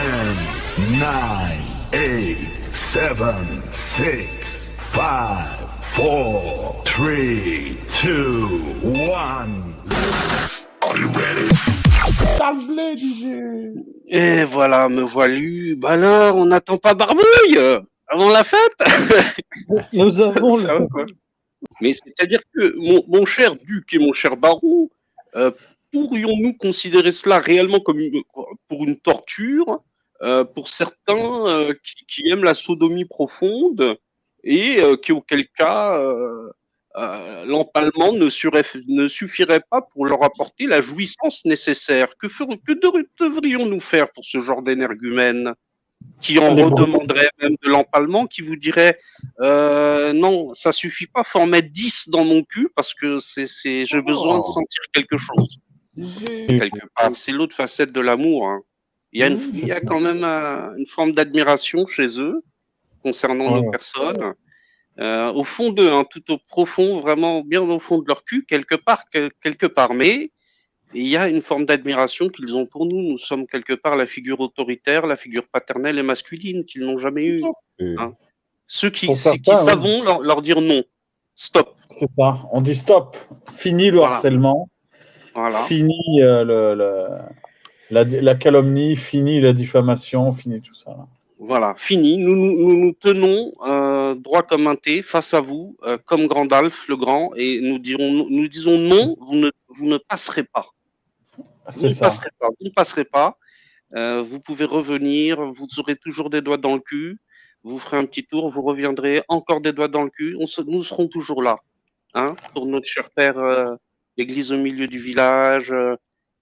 9, 8, 7, 6, 5, 4, 3, 2, 1. Are you ready? Tablé, DJ. Et voilà, me voilu. Bah alors, on n'attend pas Barbouille avant la fête. Nous avons Ça va, quoi. Mais c'est-à-dire que, mon cher Duc et mon cher Baron, pourrions-nous considérer cela réellement comme pour une torture pour certains qui aiment la sodomie profonde et auquel cas l'empalement ne suffirait pas pour leur apporter la jouissance nécessaire. Que devrions-nous faire pour ce genre d'énergumène qui en redemanderait même de l'empalement, qui vous dirait non, ça suffit pas, faut en mettre 10 dans mon cul parce que j'ai besoin de sentir quelque chose. Quelque part, c'est l'autre facette de l'amour. Hein. Il y a quand même une forme d'admiration chez eux concernant nos personnes. Au fond d'eux, hein, tout au profond, vraiment bien au fond de leur cul, quelque part. Mais il y a une forme d'admiration qu'ils ont pour nous. Nous sommes quelque part la figure autoritaire, la figure paternelle et masculine qu'ils n'ont jamais eue. Hein. Ceux qui savons leur dire non. Stop. C'est ça. On dit stop. Fini le harcèlement. Voilà. Fini la calomnie. Fini la diffamation. Fini tout ça. Là. Voilà. Fini. Nous tenons droit comme un thé face à vous, comme Gandalf le Grand, et nous disons non, vous ne passerez pas. Vous ne passerez pas. Vous pouvez revenir, vous aurez toujours des doigts dans le cul, vous ferez un petit tour, vous reviendrez, encore des doigts dans le cul, nous serons toujours là, hein, pour notre cher père, l'église au milieu du village,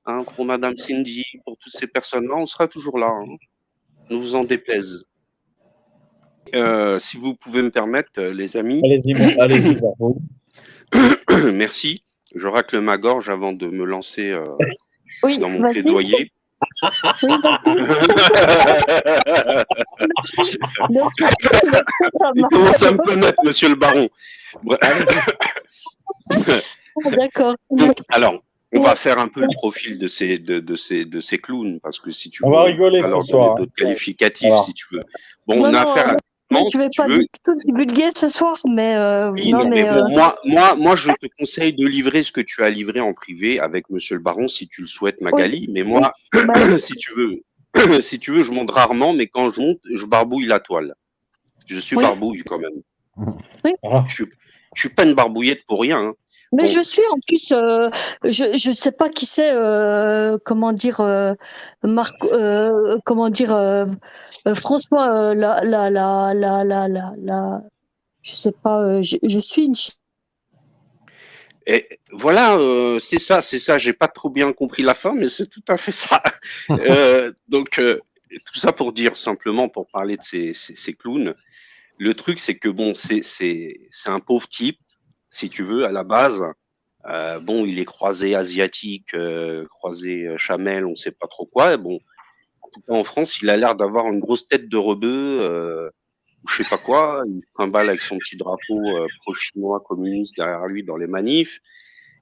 hein, pour Madame Cindy, pour toutes ces personnes-là, on sera toujours là, hein, ne vous en déplaise. Si vous pouvez me permettre, les amis. Allez-y, Merci, je racle ma gorge avant de me lancer dans mon plaidoyer. Oui, il commence à me connaître, monsieur le baron. D'accord. Donc, alors, on va faire un peu le profil de ces clowns, parce que si tu veux, on va rigoler ce soir. D'autres qualificatifs, si tu veux. Bon, on a affaire à... Je vais pas du tout divulguer ce soir, mais oui, non, mais bon, moi, je te conseille de livrer ce que tu as livré en privé avec Monsieur le Baron, si tu le souhaites, Magali. Mais moi, si tu veux, je monte rarement, mais quand je monte, je barbouille la toile. Je suis barbouille quand même. Oui. Je suis pas une barbouillette pour rien. Hein. Mais je suis en plus, je sais pas qui c'est, comment dire, François, je sais pas, je suis une. Et voilà, c'est ça. J'ai pas trop bien compris la fin, mais c'est tout à fait ça. Donc tout ça pour dire simplement, pour parler de ces clowns. Le truc, c'est que bon, c'est un pauvre type, si tu veux, à la base. Bon, il est croisé asiatique, croisé chamel, on sait pas trop quoi. Bon, en tout cas en France, il a l'air d'avoir une grosse tête de rebeu, ou je sais pas quoi. Il trimballe avec son petit drapeau pro-chinois communiste derrière lui dans les manifs.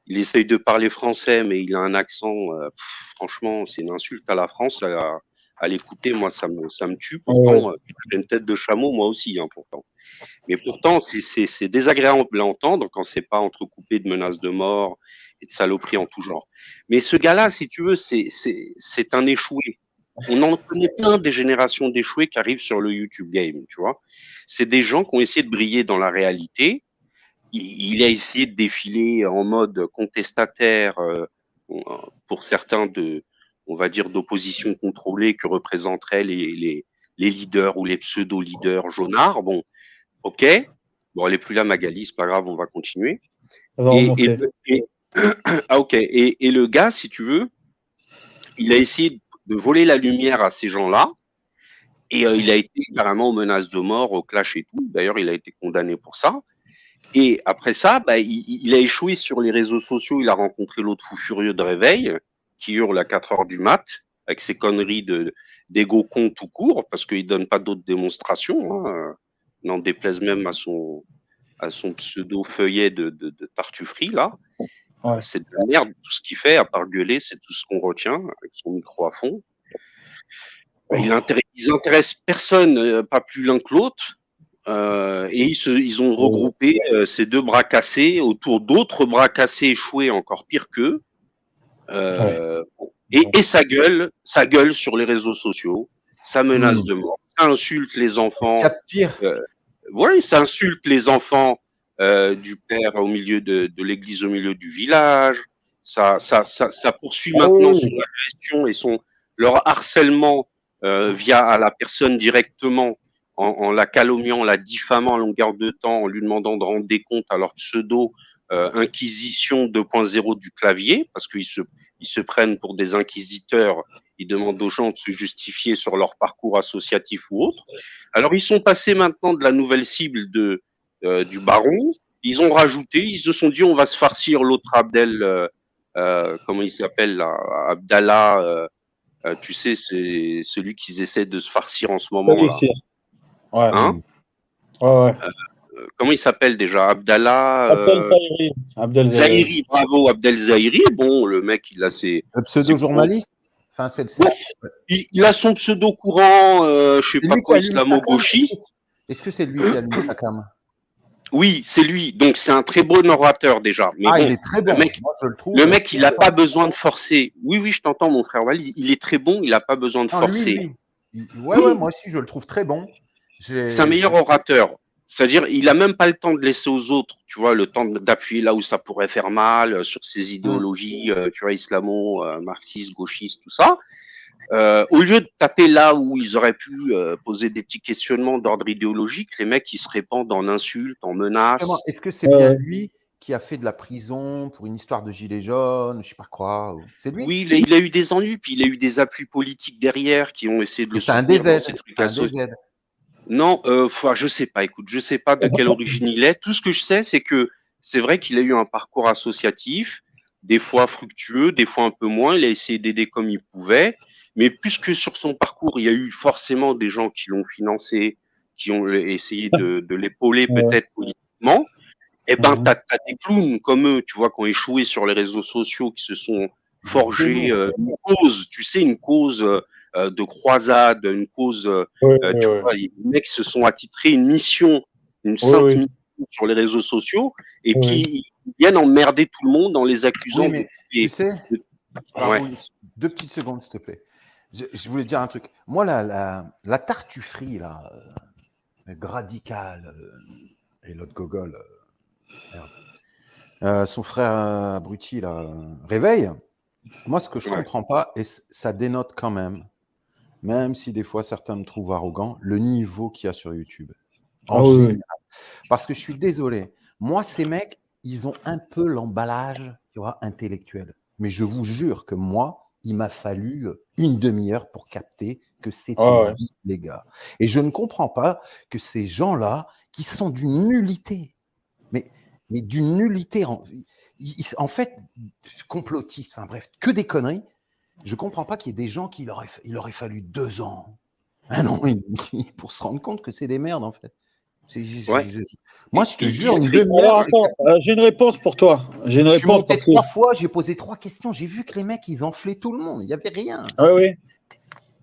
Il essaye de parler français, mais il a un accent. Franchement, c'est une insulte à la France. À l'écouter, moi, ça me tue. Pourtant, j'ai une tête de chameau, moi aussi, hein, pourtant. Mais pourtant, c'est désagréable à entendre quand c'est pas entrecoupé de menaces de mort et de saloperies en tout genre. Mais ce gars-là, si tu veux, c'est un échoué. On en connaît plein des générations d'échoués qui arrivent sur le YouTube Game, tu vois. C'est des gens qui ont essayé de briller dans la réalité. Il a essayé de défiler en mode contestataire pour certains on va dire, d'opposition contrôlée que représenteraient les leaders ou les pseudo-leaders jaunards. Bon, ok. Bon, elle est plus là, Magali, c'est pas grave, on va continuer. Ok. Et le gars, si tu veux, il a essayé de voler la lumière à ces gens-là. Et il a été carrément aux menaces de mort, au clash et tout. D'ailleurs, il a été condamné pour ça. Et après ça, bah, il a échoué sur les réseaux sociaux. Il a rencontré l'autre fou furieux de Réveil, qui hurle à 4 heures du mat, avec ses conneries d'égo con tout court, parce qu'il donne pas d'autres démonstrations. Hein. N'en déplaise même à son pseudo feuillet de tartufferie, là. Ouais. C'est de la merde, tout ce qu'il fait, à part gueuler, c'est tout ce qu'on retient, avec son micro à fond. Ils intéressent personne, pas plus l'un que l'autre. Et ils ont regroupé ces deux bras cassés autour d'autres bras cassés échoués encore pire qu'eux. Et ça gueule sur les réseaux sociaux, ça menace de mort, ça insulte les enfants. Oui, ça insulte les enfants du père au milieu de l'église, au milieu du village. Ça poursuit maintenant son agression et leur harcèlement via à la personne directement en la calomniant, la diffamant à longueur de temps, en lui demandant de rendre des comptes à leur pseudo Inquisition 2.0 du clavier, parce qu'ils se prennent pour des inquisiteurs, ils demandent aux gens de se justifier sur leur parcours associatif ou autre. Alors ils sont passés maintenant de la nouvelle cible du baron, ils ont rajouté, ils se sont dit on va se farcir l'autre Abdel, comment il s'appelle là, Abdallah, tu sais, c'est celui qu'ils essaient de se farcir en ce moment là. Ouais. Hein ouais. Comment il s'appelle déjà? Abdallah Abdel Zahiri, bravo, Abdel Zahiri. Bon, le mec, il a ses... Le pseudo-journaliste enfin, il a son pseudo courant, je sais pas quoi, islamo-gauchiste. Est-ce que c'est lui qui a mis la cam? Oui, c'est lui. Donc, c'est un très bon orateur déjà. Mais bon, il est très bon. Moi, je le trouve. Le mec, il n'a pas besoin de forcer. Oui, je t'entends, mon frère Wally. Il est très bon, il n'a pas besoin de forcer. Ouais, moi aussi, je le trouve très bon. C'est un meilleur orateur. C'est-à-dire, il a même pas le temps de laisser aux autres, tu vois, le temps d'appuyer là où ça pourrait faire mal, sur ses idéologies, tu vois, islamo, marxiste, gauchiste, tout ça. Au lieu de taper là où ils auraient pu poser des petits questionnements d'ordre idéologique, les mecs, ils se répandent en insultes, en menaces. Est-ce que c'est bien lui qui a fait de la prison pour une histoire de gilets jaunes, je sais pas quoi? C'est lui? Oui, il a eu des ennuis, puis il a eu des appuis politiques derrière qui ont essayé de le soutenir dans ces trucs associés. Non, je sais pas. Écoute, je sais pas de quelle origine il est. Tout ce que je sais, c'est que c'est vrai qu'il a eu un parcours associatif, des fois fructueux, des fois un peu moins. Il a essayé d'aider comme il pouvait, mais puisque sur son parcours, il y a eu forcément des gens qui l'ont financé, qui ont essayé de l'épauler peut-être politiquement. Eh ben, t'as des clowns comme eux, tu vois, qui ont échoué sur les réseaux sociaux, qui se sont forgés une cause, tu sais, une cause de croisade, une cause, tu vois, les mecs se sont attitrés une mission, une sainte mission sur les réseaux sociaux, et puis ils viennent emmerder tout le monde en les accusant de... Tu sais, deux petites secondes, s'il te plaît. Je voulais dire un truc. Moi, la tartufferie, là, Gradical et l'autre gogol, son frère abruti, là, Réveil. Moi, ce que je comprends pas, et ça dénote quand même si des fois certains me trouvent arrogant, le niveau qu'il y a sur YouTube. Parce que je suis désolé. Moi, ces mecs, ils ont un peu l'emballage, tu vois, intellectuel. Mais je vous jure que moi, il m'a fallu une demi-heure pour capter que c'était vie, les gars. Et je ne comprends pas que ces gens-là, qui sont d'une nullité, mais d'une nullité, en fait, complotistes, enfin bref, que des conneries. Je ne comprends pas qu'il y ait des gens qui il aurait fallu 2 ans, 1 an et demi pour se rendre compte que c'est des merdes, en fait. Moi, je te jure, une demi-heure. J'ai une réponse pour toi. J'ai une réponse. 3 fois, j'ai posé 3 questions. J'ai vu que les mecs, ils enflaient tout le monde. Il n'y avait rien. Oui.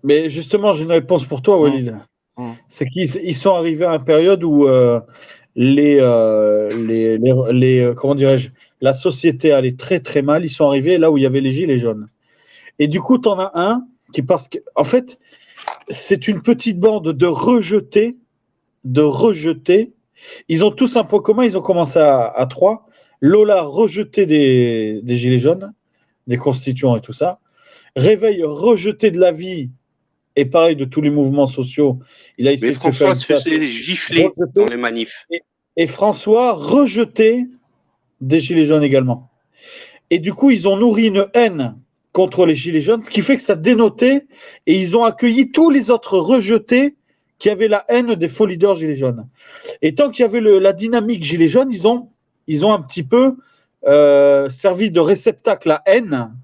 Mais justement, j'ai une réponse pour toi, Walid. C'est qu'ils sont arrivés à une période où comment dirais-je, la société allait très très mal. Ils sont arrivés là où il y avait les gilets jaunes. Et du coup, tu en as un qui, parce que, en fait, c'est une petite bande de rejetés. Ils ont tous un point commun. Ils ont commencé à 3. Lola rejeté des gilets jaunes, des constituants et tout ça. Réveil rejeté de la vie. Et pareil de tous les mouvements sociaux. Il a essayé de François se faisait gifler dans les manifs. Et François rejeté des gilets jaunes également. Et du coup, ils ont nourri une haine contre les gilets jaunes, ce qui fait que ça dénotait, et ils ont accueilli tous les autres rejetés qui avaient la haine des faux leaders gilets jaunes. Et tant qu'il y avait la dynamique gilets jaunes, ils ont un petit peu servi de réceptacle à haine,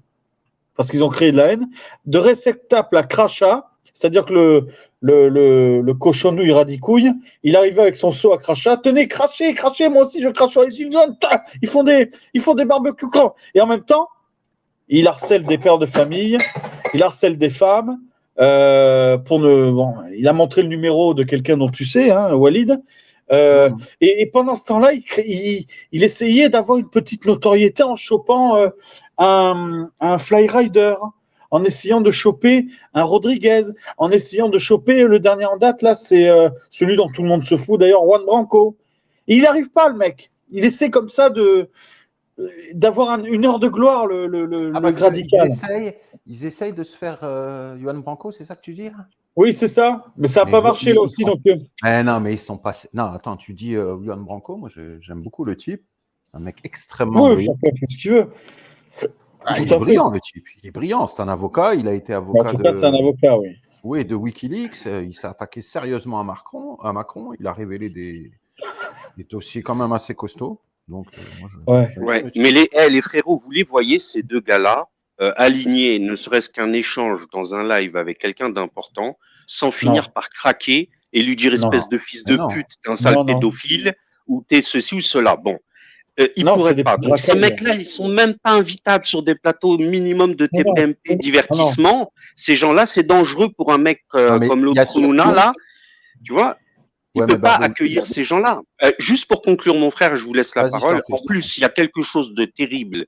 parce qu'ils ont créé de la haine, de réceptacle à crachat, c'est-à-dire que le cochonnouille radicouille, il arrivait avec son seau à crachat. Tenez, crachez, moi aussi je crache sur les gilets jaunes. Ils font des barbecues quand. Et en même temps, il harcèle des pères de famille, il harcèle des femmes, Il a montré le numéro de quelqu'un dont tu sais, hein, Walid. Et pendant ce temps-là, il essayait d'avoir une petite notoriété en chopant un flyrider, en essayant de choper un Rodriguez, en essayant de choper le dernier en date, là, c'est celui dont tout le monde se fout d'ailleurs, Juan Branco. Et il n'y arrive pas, le mec. Il essaie comme ça d'avoir une heure de gloire, le Gradical. Ils essayent de se faire Juan Branco, c'est ça que tu dis là? Oui, c'est ça. Mais ça n'a pas marché là aussi. Donc... non, mais ils sont passés. Non, attends, tu dis Juan Branco, moi j'aime beaucoup le type. Un mec extrêmement brillant. Chacun fait ce qu'il veut. Il est brillant, le type. Il est brillant. C'est un avocat. Il a été avocat. En tout cas, c'est un avocat, oui. Oui, de Wikileaks. Il s'est attaqué sérieusement à Macron. Il a révélé des dossiers quand même assez costauds. Donc, mais les frérots, vous les voyez, ces deux gars-là, alignés, ne serait-ce qu'un échange dans un live avec quelqu'un d'important, sans finir par craquer et lui dire espèce de fils de pute, t'es un sale pédophile, ou t'es ceci ou cela. Bon. Ils pourraient pas. Donc, ces mecs-là, ils sont même pas invitables sur des plateaux minimum de TPMP divertissement. Ces gens-là, c'est dangereux pour un mec comme l'autre Luna, là. Tu vois, il ne peut pas accueillir ces gens-là. Juste pour conclure, mon frère, je vous laisse la parole. En plus, il y a quelque chose de terrible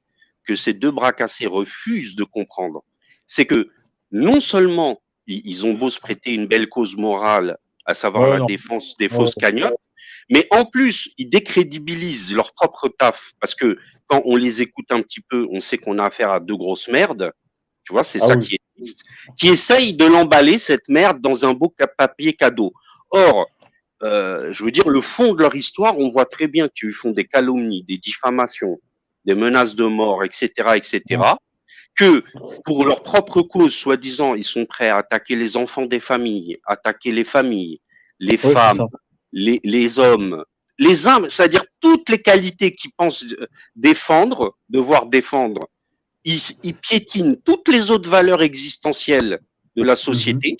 que ces deux bras cassés refusent de comprendre. C'est que non seulement ils ont beau se prêter une belle cause morale, à savoir la défense des fausses cagnottes, mais en plus, ils décrédibilisent leur propre taf, parce que quand on les écoute un petit peu, on sait qu'on a affaire à deux grosses merdes. Tu vois, c'est ça qui est triste. Qui essayent de l'emballer, cette merde, dans un beau papier cadeau. Or, je veux dire, le fond de leur histoire, on voit très bien qu'ils font des calomnies, des diffamations, des menaces de mort, etc., etc., que pour leur propre cause, soi-disant, ils sont prêts à attaquer les enfants des familles, attaquer les familles, les femmes, les hommes, les âmes, c'est-à-dire toutes les qualités qu'ils pensent devoir défendre, ils piétinent toutes les autres valeurs existentielles de la société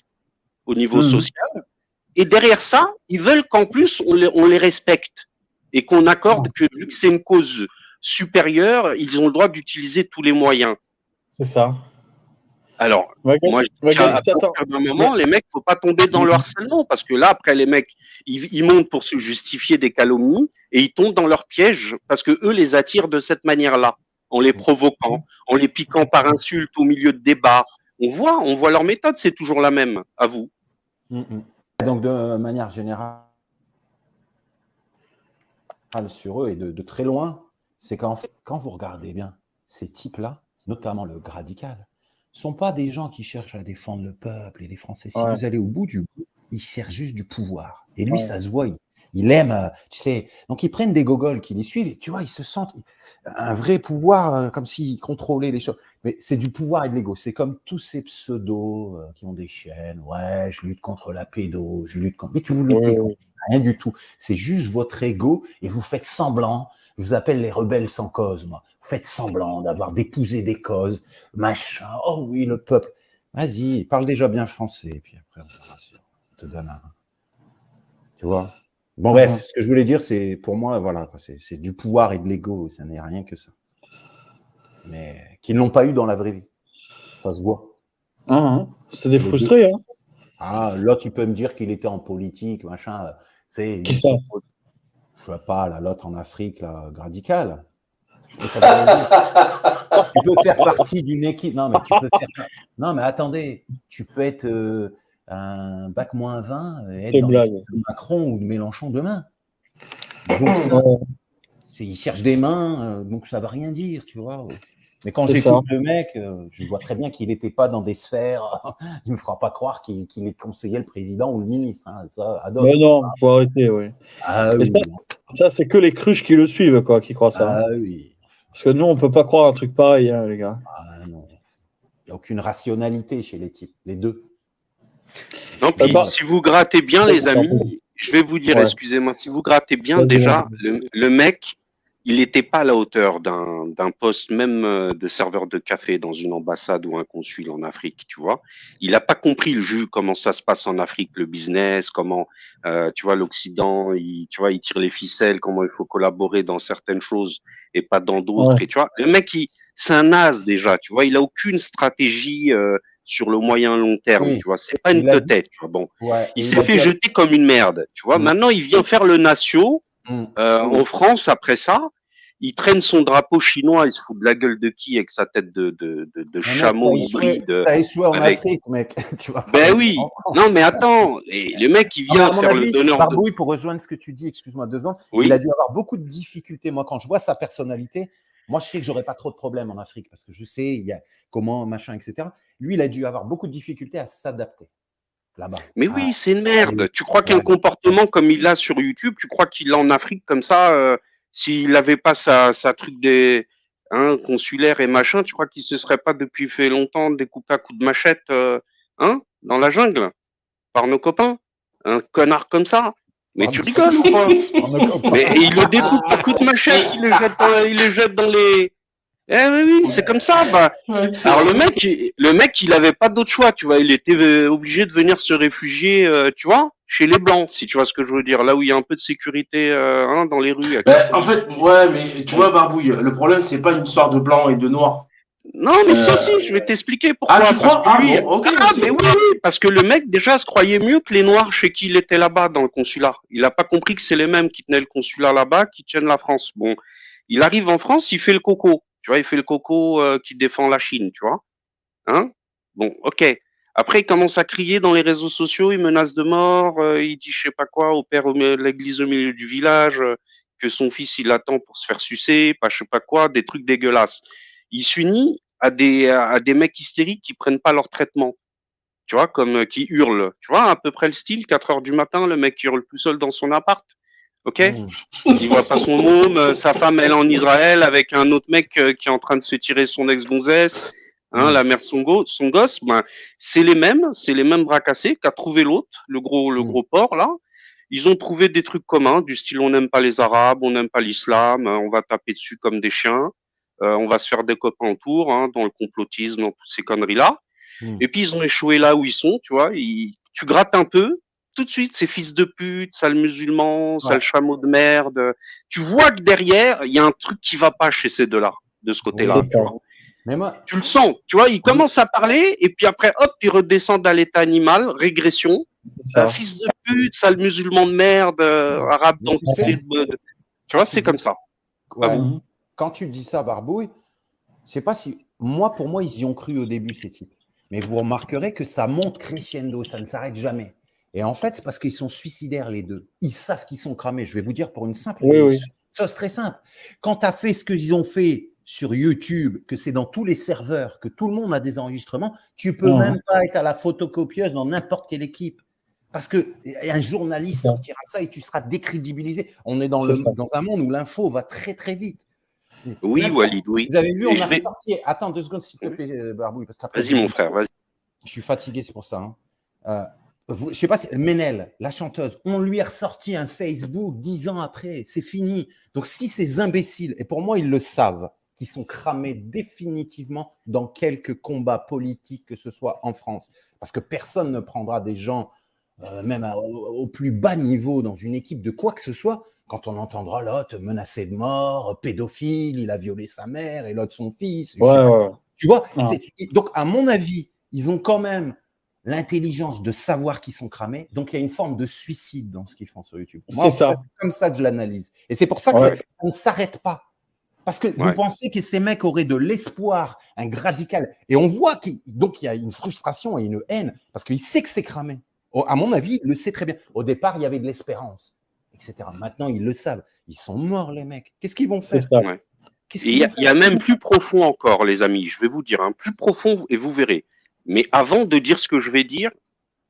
au niveau social. Et derrière ça, ils veulent qu'en plus, on les respecte et qu'on accorde que, vu que c'est une cause supérieure, ils ont le droit d'utiliser tous les moyens. C'est ça. Alors, moi, à partir d'un moment, les mecs, faut pas tomber dans le harcèlement, parce que là, après, les mecs, ils montent pour se justifier des calomnies et ils tombent dans leur piège, parce que eux les attirent de cette manière-là, en les provoquant, en les piquant par insultes au milieu de débats. On voit leur méthode, c'est toujours la même. À vous. Donc, de manière générale, sur eux et de très loin, c'est qu'en fait, quand vous regardez bien, ces types-là, notamment le Gradical, ne sont pas des gens qui cherchent à défendre le peuple et les Français. Si vous allez au bout du bout, ils cherchent juste du pouvoir. Et lui, ça se voit, il aime, tu sais. Donc, ils prennent des gogoles qui les suivent et tu vois, ils se sentent un vrai pouvoir, comme s'ils contrôlaient les choses. Mais c'est du pouvoir et de l'ego. C'est comme tous ces pseudos qui ont des chaînes. Ouais, je lutte contre la pédo, je lutte contre... Mais tu vous luttez contre rien du tout. C'est juste votre ego et vous faites semblant. Je vous appelle les rebelles sans cause, moi. Vous faites semblant d'avoir d'épousé des causes, machin. Oh oui, le peuple. Vas-y, parle déjà bien français. Et puis après, on verra si on te donne un... Tu vois? Bon, bref, ce que je voulais dire, c'est, pour moi, voilà, c'est du pouvoir et de l'ego. Ça n'est rien que ça. Mais qu'ils ne l'ont pas eu dans la vraie vie. Ça se voit. C'est des frustrés. L'autre, il peut me dire qu'il était en politique, machin. Qui ça? Je sais pas, l'autre en Afrique, là, Gradical. Tu peux faire partie d'une équipe. Non, mais attendez, tu peux être un bac moins 20 et être dans l'équipe de Macron ou de Mélenchon demain. Donc, il cherche des mains, donc ça ne veut rien dire, tu vois. Mais quand j'écoute le mec, je vois très bien qu'il n'était pas dans des sphères. Il ne me fera pas croire qu'il est conseiller le président ou le ministre. Ça, mais non, il faut arrêter, oui. Ça, c'est que les cruches qui le suivent, quoi, qui croient ça. Oui. Parce que nous, on ne peut pas croire un truc pareil, les gars. Non. Il n'y a aucune rationalité chez les types, les deux. Non, puis si vous grattez bien, les amis, je vais vous dire, excusez-moi, si vous grattez bien, déjà, le mec, il n'était pas à la hauteur d'un poste même de serveur de café dans une ambassade ou un consul en Afrique, tu vois. Il n'a pas compris le jus, comment ça se passe en Afrique, le business, comment, tu vois, l'Occident, il tire les ficelles, comment il faut collaborer dans certaines choses et pas dans d'autres. Et tu vois, le mec, c'est un naze déjà, tu vois, il a aucune stratégie sur le moyen long terme, Oui. tu vois. C'est pas une Il a dit- tête, tu vois. Bon, Ouais, il et s'est a fait dit- jeter comme une merde, tu vois. Mm. Maintenant, il vient faire le natio Mm. en France après ça. Il traîne son drapeau chinois, il se fout de la gueule de qui avec sa tête de Mais mec, chameau hybride. t'as échoué en Avec... Afrique, mec. Tu vas pas Ben le faire oui. en France. Non, mais attends. Et le mec, il Ah, mais vient à mon faire le avis, donneur de... Barbouille, pour rejoindre ce que tu dis, excuse-moi 2 secondes, Oui. il a dû avoir beaucoup de difficultés. Moi, quand je vois sa personnalité, moi, je sais que j'aurais pas trop de problèmes en Afrique parce que je sais il y a comment, machin, etc. Lui, il a dû avoir beaucoup de difficultés à s'adapter là-bas. Mais oui, c'est une merde. Tu crois qu'un Ouais. comportement comme il a sur YouTube, tu crois qu'il l'a en Afrique comme ça, s'il n'avait pas sa truc des consulaires et machin, tu crois qu'il se serait pas depuis fait longtemps découpé à coups de machette dans la jungle par nos copains? Un connard comme ça? Mais tu rigoles ou quoi? Mais il le découpe à coups de machette, il le jette dans les... Eh oui, c'est comme ça. Bah, Ouais, c'est alors vrai. le mec, il avait pas d'autre choix, tu vois. Il était obligé de venir se réfugier, tu vois, chez les blancs, si tu vois ce que je veux dire. Là où il y a un peu de sécurité, dans les rues. Avec la En police. fait, ouais, mais tu vois, Barbouille, le problème, c'est pas une histoire de blanc et de noir. Non, mais si, je vais t'expliquer pourquoi. Ah, tu Parce crois? que Ah, lui, bon, ok, ah, vas-y. mais oui, parce que le mec déjà se croyait mieux que les noirs chez qui il était là-bas dans le consulat. Il a pas compris que c'est les mêmes qui tenaient le consulat là-bas, qui tiennent la France. Bon, il arrive en France, il fait le coco. Tu vois, il fait le coco qui défend la Chine, tu vois. Hein? Bon, ok. Après, il commence à crier dans les réseaux sociaux, il menace de mort, il dit je sais pas quoi au père de l'église au milieu du village, que son fils il attend pour se faire sucer, pas je sais pas quoi, des trucs dégueulasses. Il s'unit à des mecs hystériques qui prennent pas leur traitement, tu vois, comme qui hurlent. Tu vois, à peu près le style, 4 heures du matin, le mec qui hurle tout seul dans son appart. Ok? Il voit pas son môme, sa femme elle est en Israël avec un autre mec qui est en train de se tirer son ex-gonzesse, la mère de son gosse, ben c'est les mêmes bras cassés qu'a trouvé l'autre, le gros porc là. Ils ont trouvé des trucs communs du style on n'aime pas les Arabes, on n'aime pas l'islam, on va taper dessus comme des chiens, on va se faire des copains autour, dans le complotisme, dans toutes ces conneries là. Et puis ils ont échoué là où ils sont, tu vois. Tu grattes un peu, tout de suite, ces fils de pute, sale musulman, sale chameau de merde. Tu vois que derrière, il y a un truc qui va pas chez ces deux-là, de ce côté-là. C'est ça. Mais moi, Tu le sens, tu vois, ils commencent à parler et puis après, hop, ils redescendent à l'état animal, régression. C'est ça. Fils de pute, sale musulman de merde, arabe Mais tu sais, tu vois, c'est comme ça. ouais, Mhm. quand tu dis ça, Barbouille, je sais pas si pour moi, ils y ont cru au début ces types. Mais vous remarquerez que ça monte crescendo, ça ne s'arrête jamais. Et en fait, c'est parce qu'ils sont suicidaires les deux. Ils savent qu'ils sont cramés. Je vais vous dire pour une simple chose très simple. Quand tu as fait ce qu'ils ont fait sur YouTube, que c'est dans tous les serveurs, que tout le monde a des enregistrements, tu peux même pas être à la photocopieuse dans n'importe quelle équipe. Parce qu'un journaliste sortira ça et tu seras décrédibilisé. On est dans un monde où l'info va très très vite. Oui, Walid, oui. Vous avez vu, on a ressorti. Attends 2 secondes, s'il te plaît, Barbouille. Vas-y, mon frère, vas-y. Je suis fatigué, c'est pour ça. Je ne sais pas si Ménel, la chanteuse, on lui a ressorti un Facebook 10 ans après. C'est fini. Donc, si ces imbéciles, et pour moi, ils le savent, qui sont cramés définitivement dans quelques combats politiques, que ce soit en France, parce que personne ne prendra des gens, même au plus bas niveau, dans une équipe de quoi que ce soit, quand on entendra l'autre menacé de mort, pédophile, il a violé sa mère et l'autre son fils. Tu vois, donc à mon avis, ils ont quand même l'intelligence de savoir qu'ils sont cramés. Donc il y a une forme de suicide dans ce qu'ils font sur YouTube. Moi, c'est comme ça que je l'analyse. Et c'est pour ça que ça ne s'arrête pas. Parce que vous pensez que ces mecs auraient de l'espoir, un radical. Et on voit qu'il y a une frustration et une haine, parce qu'il sait que c'est cramé. À mon avis, il le sait très bien. Au départ, il y avait de l'espérance, etc. Maintenant, ils le savent. Ils sont morts, les mecs. Qu'est-ce qu'ils vont faire? Il y a même plus profond encore, les amis. Je vais vous dire, plus profond, et vous verrez. Mais avant de dire ce que je vais dire,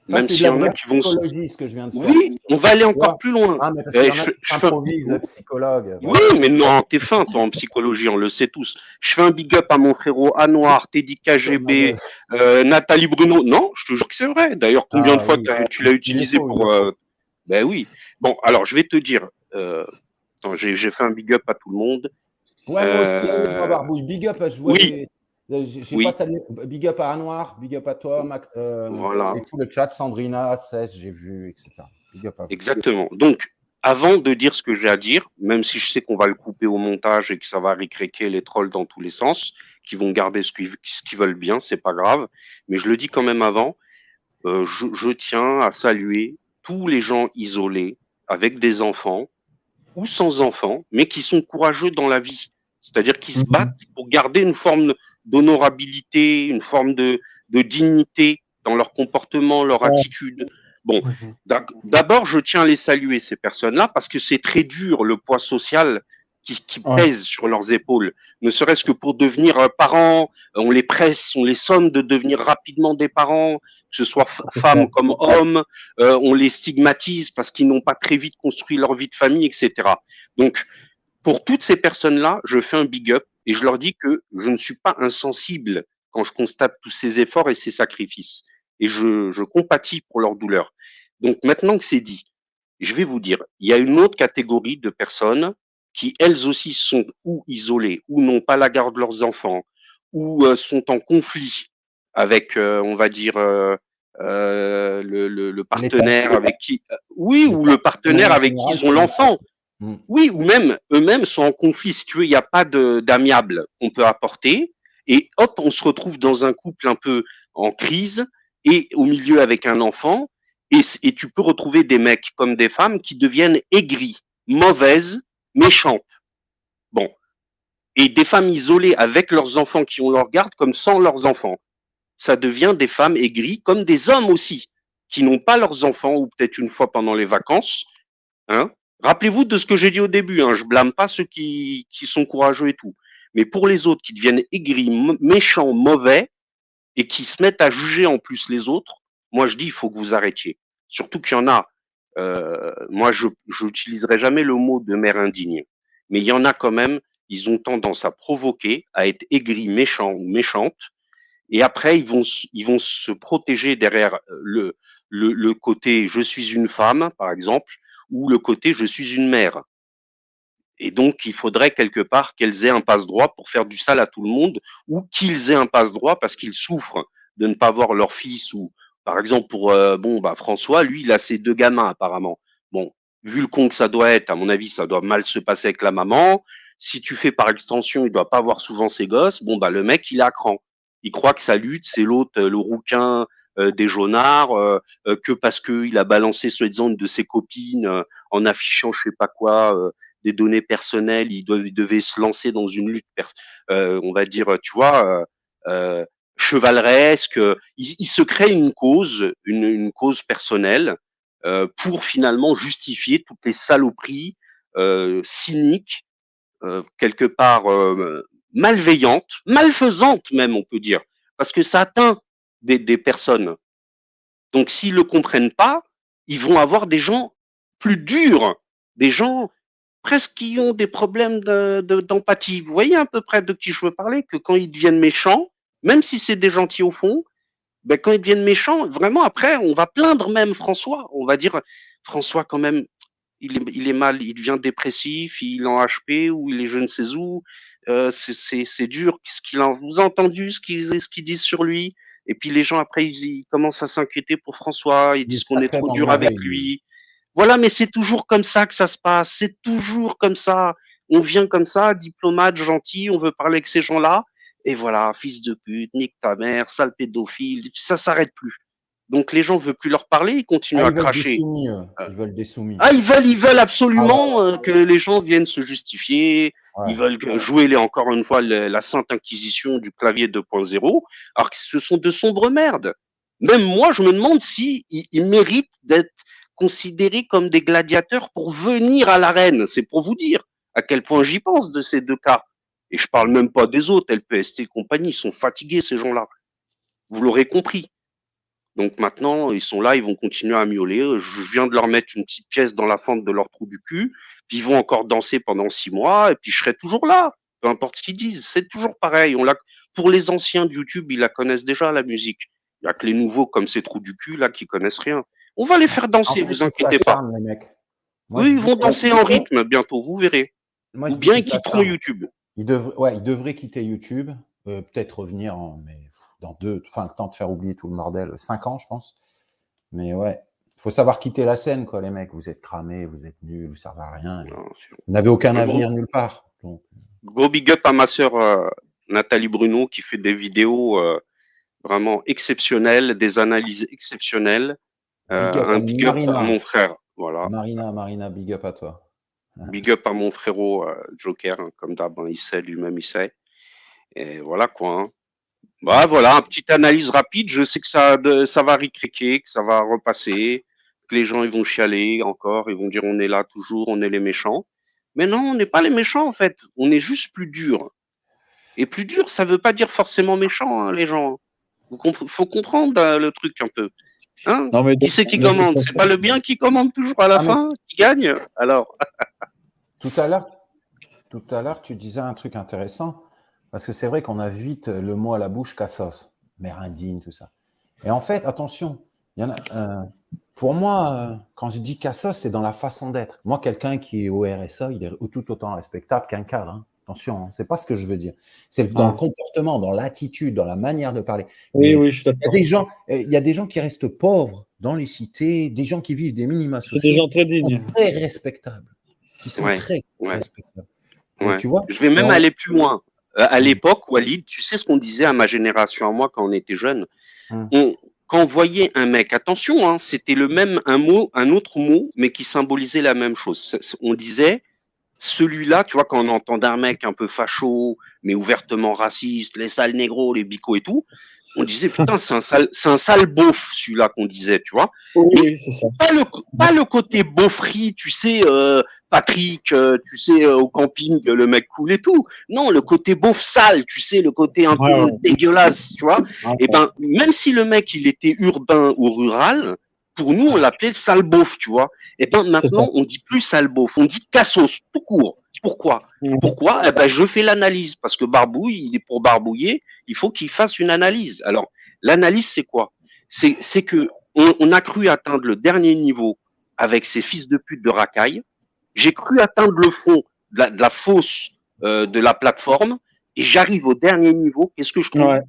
même s'il y en a qui vont... ce que je viens de faire. Oui, on va aller encore plus loin. Ah, mais parce qu'il y en a qui improvisent, psychologue. Oui, mais non, t'es fin, toi, en psychologie, on le sait tous. Je fais un big up à mon frérot Anouar, Teddy KGB, Nathalie Bruno. Non, je te jure que c'est vrai. D'ailleurs, combien de fois tu l'as utilisé pour... Ben oui. Bon, alors, je vais te dire... j'ai fait un big up à tout le monde. Ouais, moi aussi, c'est pas Barbouille. Big up à jouer. Oui. J'ai pas salué. Big up à Anouar, big up à toi, voilà. Et tout le chat, Sandrina, Cess, j'ai vu, etc. Big up à vous. Exactement. Donc, avant de dire ce que j'ai à dire, même si je sais qu'on va le couper au montage et que ça va récréquer les trolls dans tous les sens, qui vont garder ce qu'ils veulent bien, c'est pas grave. Mais je le dis quand même avant, je tiens à saluer tous les gens isolés, avec des enfants ou sans enfants, mais qui sont courageux dans la vie. C'est-à-dire qui se battent pour garder une forme d'honorabilité, une forme de dignité dans leur comportement, leur attitude. Bon, d'abord, je tiens à les saluer, ces personnes-là, parce que c'est très dur, le poids social qui pèse sur leurs épaules. Ne serait-ce que pour devenir parents, on les presse, on les somme de devenir rapidement des parents, que ce soit femmes comme hommes, on les stigmatise parce qu'ils n'ont pas très vite construit leur vie de famille, etc. Donc, pour toutes ces personnes-là, je fais un big up et je leur dis que je ne suis pas insensible quand je constate tous ces efforts et ces sacrifices. Et je compatis pour leur douleur. Donc, maintenant que c'est dit, je vais vous dire, il y a une autre catégorie de personnes qui, elles aussi, sont ou isolées, ou n'ont pas la garde de leurs enfants, ou sont en conflit avec, on va dire, le partenaire avec qui, oui, ou le partenaire avec qui ils ont l'enfant. Oui, ou même eux-mêmes sont en conflit. Si tu veux, il n'y a pas d'amiable qu'on peut apporter. Et hop, on se retrouve dans un couple un peu en crise et au milieu avec un enfant. Et tu peux retrouver des mecs comme des femmes qui deviennent aigris, mauvaises, méchantes. Bon. Et des femmes isolées avec leurs enfants qui ont leur garde comme sans leurs enfants. Ça devient des femmes aigries comme des hommes aussi, qui n'ont pas leurs enfants ou peut-être une fois pendant les vacances. Hein. Rappelez-vous de ce que j'ai dit au début, hein, je blâme pas ceux qui sont courageux et tout. Mais pour les autres qui deviennent aigris, méchants, mauvais, et qui se mettent à juger en plus les autres, moi je dis il faut que vous arrêtiez. Surtout qu'il y en a, moi je n'utiliserai jamais le mot de mère indigne, mais il y en a quand même, ils ont tendance à provoquer, à être aigris, méchants ou méchantes, et après ils vont se protéger derrière le côté je suis une femme, par exemple, ou le côté je suis une mère. Et donc, il faudrait quelque part qu'elles aient un passe-droit pour faire du sale à tout le monde, ou qu'ils aient un passe-droit parce qu'ils souffrent de ne pas voir leur fils. Ou, par exemple, pour François, lui, il a ses 2 gamins apparemment. Bon, vu le con que ça doit être, à mon avis, ça doit mal se passer avec la maman. Si tu fais par extension, il doit pas voir souvent ses gosses. Bon, le mec, il est à cran. Il croit que sa lutte, c'est l'autre, le rouquin des jaunards, que parce qu'il a balancé soi-disant une de ses copines en affichant je sais pas quoi, des données personnelles, il devait se lancer dans une lutte, on va dire, tu vois, chevaleresque. Il se crée une cause, une cause personnelle, pour finalement justifier toutes les saloperies cyniques, quelque part malveillantes, malfaisantes même, on peut dire, parce que ça atteint des personnes. Donc, s'ils le comprennent pas, ils vont avoir des gens plus durs, des gens presque qui ont des problèmes d'empathie. Vous voyez à peu près de qui je veux parler, que quand ils deviennent méchants, même si c'est des gentils au fond, quand ils deviennent méchants, vraiment après, on va plaindre même François. On va dire, François quand même, il est mal, il devient dépressif, il est en HP ou il est je ne sais où. C'est dur. Vous avez entendu ce qu'ils disent sur lui? Et puis les gens après, ils commencent à s'inquiéter pour François. Ils disent qu'on est trop dur avec lui. Voilà, mais c'est toujours comme ça que ça se passe. C'est toujours comme ça. On vient comme ça, diplomate, gentil, on veut parler avec ces gens-là. Et voilà, fils de pute, nique ta mère, sale pédophile. Ça s'arrête plus. Donc les gens ne veulent plus leur parler, ils continuent à cracher. Ils veulent des soumis. Ah, ils veulent absolument que les gens viennent se justifier. Ouais. Ils veulent jouer encore une fois la sainte inquisition du clavier 2.0, alors que ce sont de sombres merdes. Même moi, je me demande si ils méritent d'être considérés comme des gladiateurs pour venir à l'arène. C'est pour vous dire à quel point j'y pense de ces 2 cas. Et je parle même pas des autres, LPST et compagnie, ils sont fatigués ces gens-là. Vous l'aurez compris. Donc maintenant, ils sont là, ils vont continuer à miauler. Je viens de leur mettre une petite pièce dans la fente de leur trou du cul, puis ils vont encore danser pendant 6 mois, et puis je serai toujours là, peu importe ce qu'ils disent. C'est toujours pareil. Pour les anciens de YouTube, ils la connaissent déjà, la musique. Il n'y a que les nouveaux comme ces trous du cul, là, qui connaissent rien. On va les faire danser, vous inquiétez pas. Les mecs. Moi, oui, ils vont danser en rythme bientôt, vous verrez. Ou bien ils quitteront YouTube. Ils devraient quitter YouTube, peut-être revenir dans le temps de faire oublier tout le bordel, 5 ans, je pense. Mais ouais, il faut savoir quitter la scène, quoi, les mecs. Vous êtes cramés, vous êtes nuls, vous ne servez à rien. Vous n'avez aucun avenir nulle part. Donc... Gros big up à ma sœur Nathalie Bruno qui fait des vidéos vraiment exceptionnelles, des analyses exceptionnelles. Big up Un big up à Marina. mon frère. Voilà. Marina, big up à toi. Big up à mon frérot Joker, hein, comme d'hab, hein, il sait, lui-même il sait. Et voilà quoi. Hein. Bah voilà, une petite analyse rapide. Je sais que ça va ricriquer, que ça va repasser, que les gens ils vont chialer encore, ils vont dire on est là toujours, on est les méchants. Mais non, on n'est pas les méchants en fait. On est juste plus dur. Et plus dur, ça veut pas dire forcément méchant, hein, les gens. Faut comprendre le truc un peu. Hein, Non, mais qui c'est qui commande? C'est pas le bien qui commande toujours à la fin, qui gagne? Alors. Tout à l'heure, tu disais un truc intéressant, parce que c'est vrai qu'on a vite le mot à la bouche cassos, mère indigne, tout ça. Et en fait, attention, il y en a, pour moi, quand je dis cassos, c'est dans la façon d'être. Moi, quelqu'un qui est au RSA, il est tout autant respectable qu'un cadre. Hein. Attention, hein, c'est pas ce que je veux dire. C'est dans le comportement, dans l'attitude, dans la manière de parler. Oui, oui, je suis d'accord. Il y a des gens qui restent pauvres dans les cités, des gens qui vivent des minima sociaux. C'est des gens très dignes. Très respectables. Qui sont très respectables. Ouais. Tu vois, je vais même aller plus loin. À l'époque, Walid, tu sais ce qu'on disait à ma génération, à moi, quand on était jeune. Quand on voyait un mec, attention, hein, c'était un autre mot, mais qui symbolisait la même chose. On disait, celui-là, tu vois, quand on entendait un mec un peu facho, mais ouvertement raciste, les sales négros, les bicots et tout, on disait, putain, c'est un sale beauf, celui-là qu'on disait, tu vois. Oui, c'est ça. Pas le côté beaufry, tu sais, Patrick, tu sais, au camping, le mec cool et tout. Non, le côté beauf sale, tu sais, le côté un peu dégueulasse, tu vois. Et ben, même si le mec, il était urbain ou rural, pour nous, on l'appelait sale beauf, tu vois. Et ben, maintenant, on dit plus sale beauf, on dit cassos, tout court. Pourquoi? Pourquoi? Eh ben, je fais l'analyse, parce que Barbouille, il est pour barbouiller, il faut qu'il fasse une analyse. Alors, l'analyse, c'est quoi? C'est que on a cru atteindre le dernier niveau avec ces fils de pute de racaille. J'ai cru atteindre le fond de la fosse de la plateforme et j'arrive au dernier niveau. Qu'est-ce que je trouve?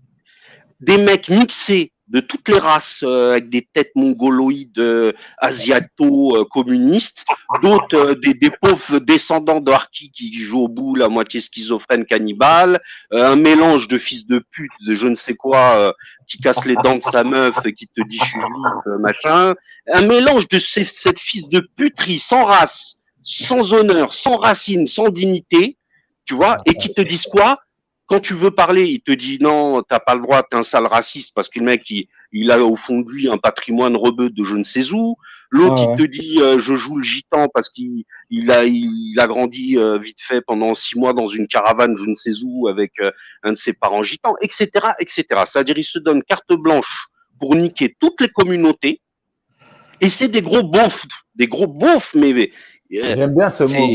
Des mecs mixés de toutes les races avec des têtes mongoloïdes asiato-communistes, d'autres des pauvres descendants d'Arki qui jouent au bout, la moitié schizophrène cannibale, un mélange de fils de pute, de je ne sais quoi, qui casse les dents de sa meuf et qui te dit je suis juif, machin, un mélange de cette fils de puterie sans race, sans honneur, sans racine, sans dignité, tu vois, et qui te disent quoi? Quand tu veux parler, il te dit non, t'as pas le droit, t'es un sale raciste parce que le mec, il a au fond de lui un patrimoine rebeu de je ne sais où. L'autre, il te dit je joue le gitan parce qu'il a grandi vite fait pendant 6 mois dans une caravane je ne sais où avec un de ses parents gitans, etc., etc. C'est-à-dire, il se donne carte blanche pour niquer toutes les communautés. Et c'est des gros beaufs, mais j'aime bien ce mot,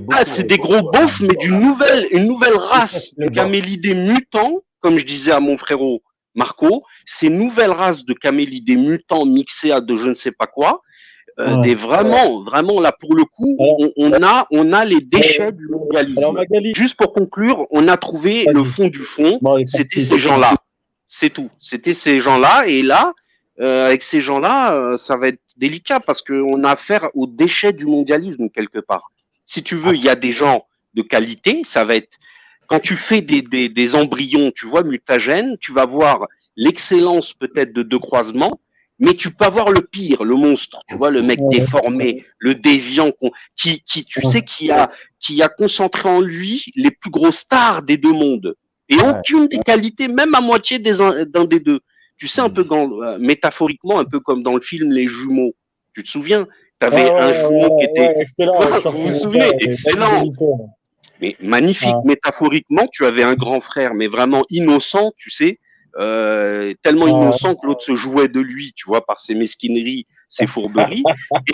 moi. C'est des gros beaufs, mais une nouvelle race de camélidés mutants, comme je disais à mon frérot Marco, ces nouvelles races de camélidés mutants mixés à de je ne sais pas quoi, des vraiment là pour le coup, on a les déchets du mondialisme. Juste pour conclure, on a trouvé le fond du fond, c'était ces gens-là, c'est tout, c'était ces gens-là, et là, avec ces gens-là, ça va être délicat parce qu'on a affaire aux déchets du mondialisme quelque part. Si tu veux, il y a des gens de qualité, ça va être quand tu fais des embryons, tu vois, mutagènes, tu vas voir l'excellence peut-être de deux croisements, mais tu peux avoir le pire, le monstre, tu vois, le mec déformé, le déviant, qui tu sais, qui a concentré en lui les plus grosses stars des deux mondes et aucune des qualités, même à moitié d'un des deux. Tu sais, un peu métaphoriquement, un peu comme dans le film Les Jumeaux. Tu te souviens? Tu avais un jumeau qui était. Excellent, vous vous souvenez? Excellent. Mais magnifique. Métaphoriquement, tu avais un grand frère, mais vraiment innocent, tu sais, tellement innocent que l'autre se jouait de lui, tu vois, par ses mesquineries, ses fourberies.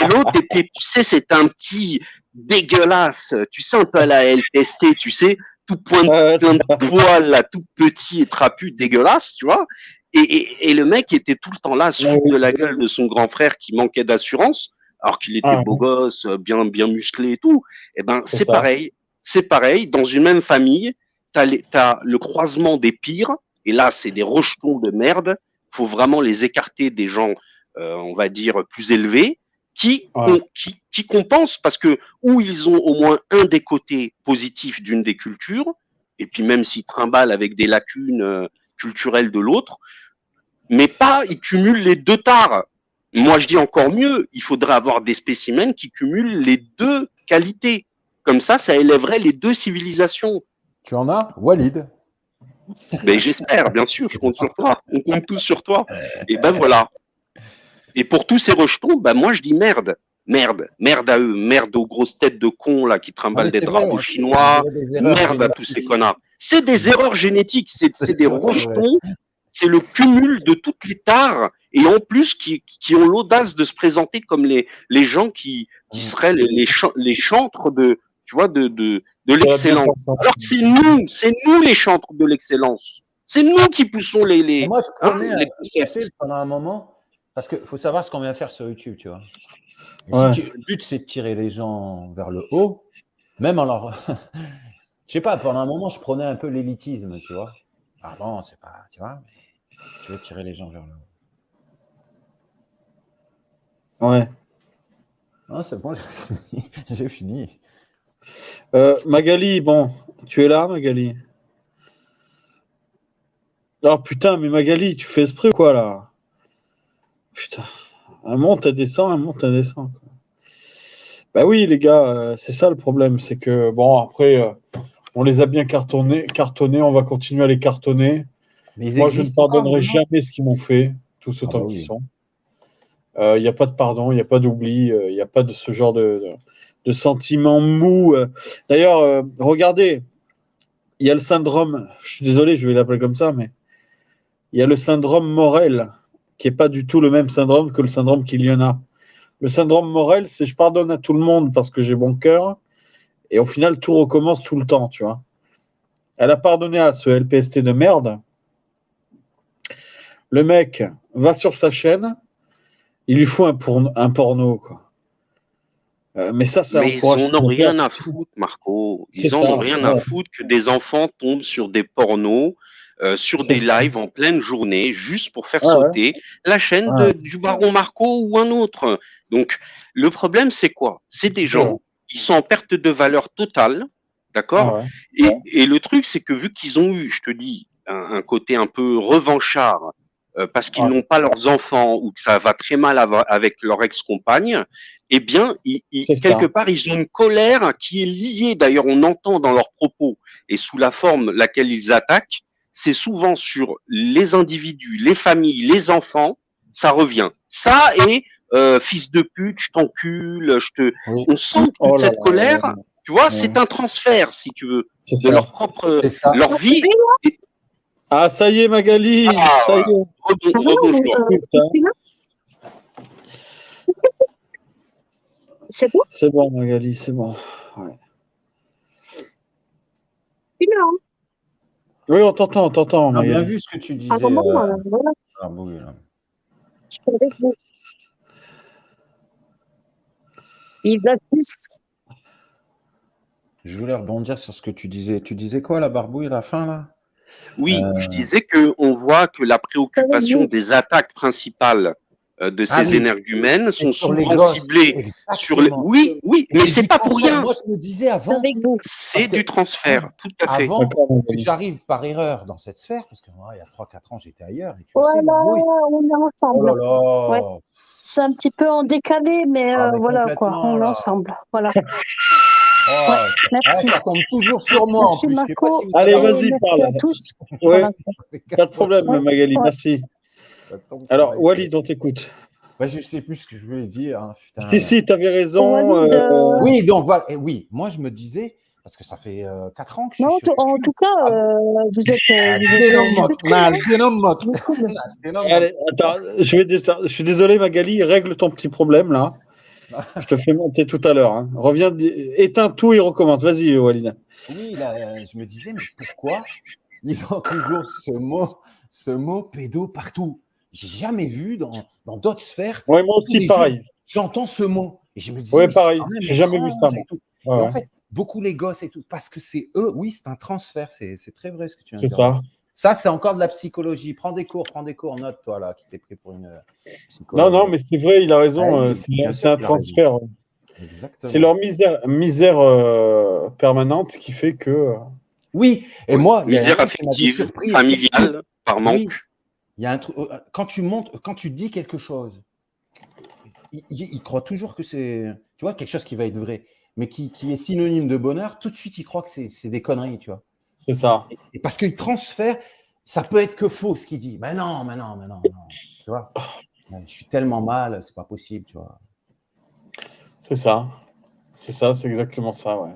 Et l'autre était, tu sais, c'est un petit dégueulasse, tu sais, un peu à la LTST, tu sais, tout plein de poils, là, tout petit et trapu, dégueulasse, tu vois. Et le mec était tout le temps là, se foutre de la gueule de son grand frère qui manquait d'assurance, alors qu'il était beau gosse, bien musclé et tout. Et ben, c'est pareil. C'est pareil. Dans une même famille, t'as le croisement des pires. Et là, c'est des rejetons de merde. Faut vraiment les écarter des gens, on va dire, plus élevés, qui compensent parce que, ou ils ont au moins un des côtés positifs d'une des cultures, et puis même s'il trimballe avec des lacunes culturelles de l'autre, mais pas, il cumule les deux tares. Moi, je dis encore mieux, il faudrait avoir des spécimens qui cumulent les deux qualités. Comme ça élèverait les deux civilisations. Tu en as, Walid? Mais j'espère, bien sûr, je compte sur toi. On compte tous sur toi. Et ben voilà. Et pour tous ces rejetons, ben moi je dis merde. Merde. Merde à eux. Merde aux grosses têtes de cons là qui trimballent des drapeaux chinois. Merde à tous ces connards. C'est des erreurs génétiques. C'est des rejetons. C'est le cumul de toutes les tares. Et en plus, qui ont l'audace de se présenter comme les gens qui seraient les chantres de, tu vois, de l'excellence. Alors que c'est nous les chantres de l'excellence. C'est nous qui poussons les Moi, je prenais concepts. pendant un moment, parce qu'il faut savoir ce qu'on vient faire sur YouTube, tu vois. Ouais. Le but, c'est de tirer les gens vers le haut, même en leur... Je sais pas, pendant un moment, je prenais un peu l'élitisme, tu vois. Ah bon, c'est pas... Tu vois, mais je veux tirer les gens vers le haut. Ouais. Non, c'est bon, j'ai fini. Magali, bon, tu es là, Magali? Oh putain, mais Magali, tu fais esprit ou quoi là? Putain, un monte, elle descend, un monte, elle descend. Quoi. Bah oui, les gars, c'est ça le problème, c'est que bon, après, on les a bien cartonnés, on va continuer à les cartonner. Mais Moi, je ne pardonnerai jamais ce qu'ils m'ont fait, tout ce temps qu'ils sont. Il n'y a pas de pardon, il n'y a pas d'oubli, il n'y a pas de ce genre de sentiment mou. D'ailleurs, regardez, il y a le syndrome, je suis désolé, je vais l'appeler comme ça, mais il y a le syndrome Morel, qui n'est pas du tout le même syndrome que le syndrome qu'il y en a. Le syndrome Morel, c'est je pardonne à tout le monde parce que j'ai bon cœur, et au final, tout recommence tout le temps, tu vois. Elle a pardonné à ce LPST de merde. Le mec va sur sa chaîne, il lui faut un porno, quoi. Mais ça Mais ils encourage. en ont rien à foutre, Marco. Ils en ont rien à foutre que des enfants tombent sur des pornos, sur des lives en pleine journée, juste pour faire sauter la chaîne du baron Marco ou un autre. Donc, le problème, c'est quoi? C'est des gens, ils sont en perte de valeur totale, d'accord? Et le truc, c'est que vu qu'ils ont eu, je te dis, un côté un peu revanchard, parce qu'ils n'ont pas leurs enfants ou que ça va très mal avec leur ex-compagne, eh bien, quelque part, ils ont une colère qui est liée, d'ailleurs, on entend dans leurs propos et sous la forme laquelle ils attaquent, c'est souvent sur les individus, les familles, les enfants, ça revient. Ça et fils de pute, je t'encule, on sent toute cette colère, tu vois, c'est un transfert, si tu veux, de leur propre, leur vie. Ah, ça y est, Magali, ça y est. Rebonjour. C'est bon? C'est bon, Magali, c'est bon. Ouais. Oui, on t'entend, On a bien Magali. vu ce que tu disais. Voilà. Barbouille, là. Je suis avec vous. Il va plus. Je voulais rebondir sur ce que tu disais. Tu disais quoi, la Barbouille, à la fin, là? Oui, je disais qu'on voit que la préoccupation des attaques principales de ces énergumènes sont souvent ciblées sur les... Oui, mais c'est pas pour rien. Moi, je me disais avant, c'est du transfert, tout à fait. Avant que j'arrive par erreur dans cette sphère, parce que moi, il y a 3-4 ans, j'étais ailleurs. Et tu sais, on est ensemble. Oh là là. Ouais. C'est un petit peu en décalé, mais voilà, quoi. On est ensemble. Voilà. Oh, merci. Ça tombe toujours sur moi. Merci, en plus. Marco. Si allez, vas-y, merci parle. à tous. Ouais. Voilà. Pas de problème, Magali, merci. Alors, Walid, on t'écoute. Bah, je ne sais plus ce que je voulais dire. Hein. Putain, si, tu avais raison. Oui, donc voilà. Et oui, moi, je me disais, parce que ça fait 4 ans que je suis sur en tout cas, vous êtes Allez, attends, je suis désolé, Magali, règle ton petit problème, là. Je te fais monter tout à l'heure. Hein. Reviens, éteins tout et recommence. Vas-y, Walid. Oui, là, je me disais, mais pourquoi ils ont toujours ce mot pédo partout? J'ai jamais vu dans d'autres sphères. Oui, moi aussi, pareil. J'entends ce mot. Et je me disais, oui, pareil. J'ai jamais vu ça. Ouais. En fait, beaucoup les gosses et tout, parce que c'est eux, oui, c'est un transfert. C'est très vrai ce que tu viens de dire. C'est ça. Ça, c'est encore de la psychologie. Prends des cours, note, toi, là, qui t'es pris pour une psychologue. Non, mais c'est vrai, il a raison. C'est un transfert. Exactement. C'est leur misère permanente qui fait que. Oui, et moi, il y a un Misère truc qui m'avait affective, surpris. familiale, par manque. Oui, il y a un truc. Quand tu dis quelque chose, il croit toujours que c'est, tu vois, quelque chose qui va être vrai, mais qui est synonyme de bonheur. Tout de suite, il croit que c'est des conneries, tu vois. C'est ça. Et parce qu'il transfère, ça peut être que faux ce qu'il dit. Mais non, non. Tu vois, je suis tellement mal, c'est pas possible, tu vois. C'est ça. C'est ça, c'est exactement ça, ouais.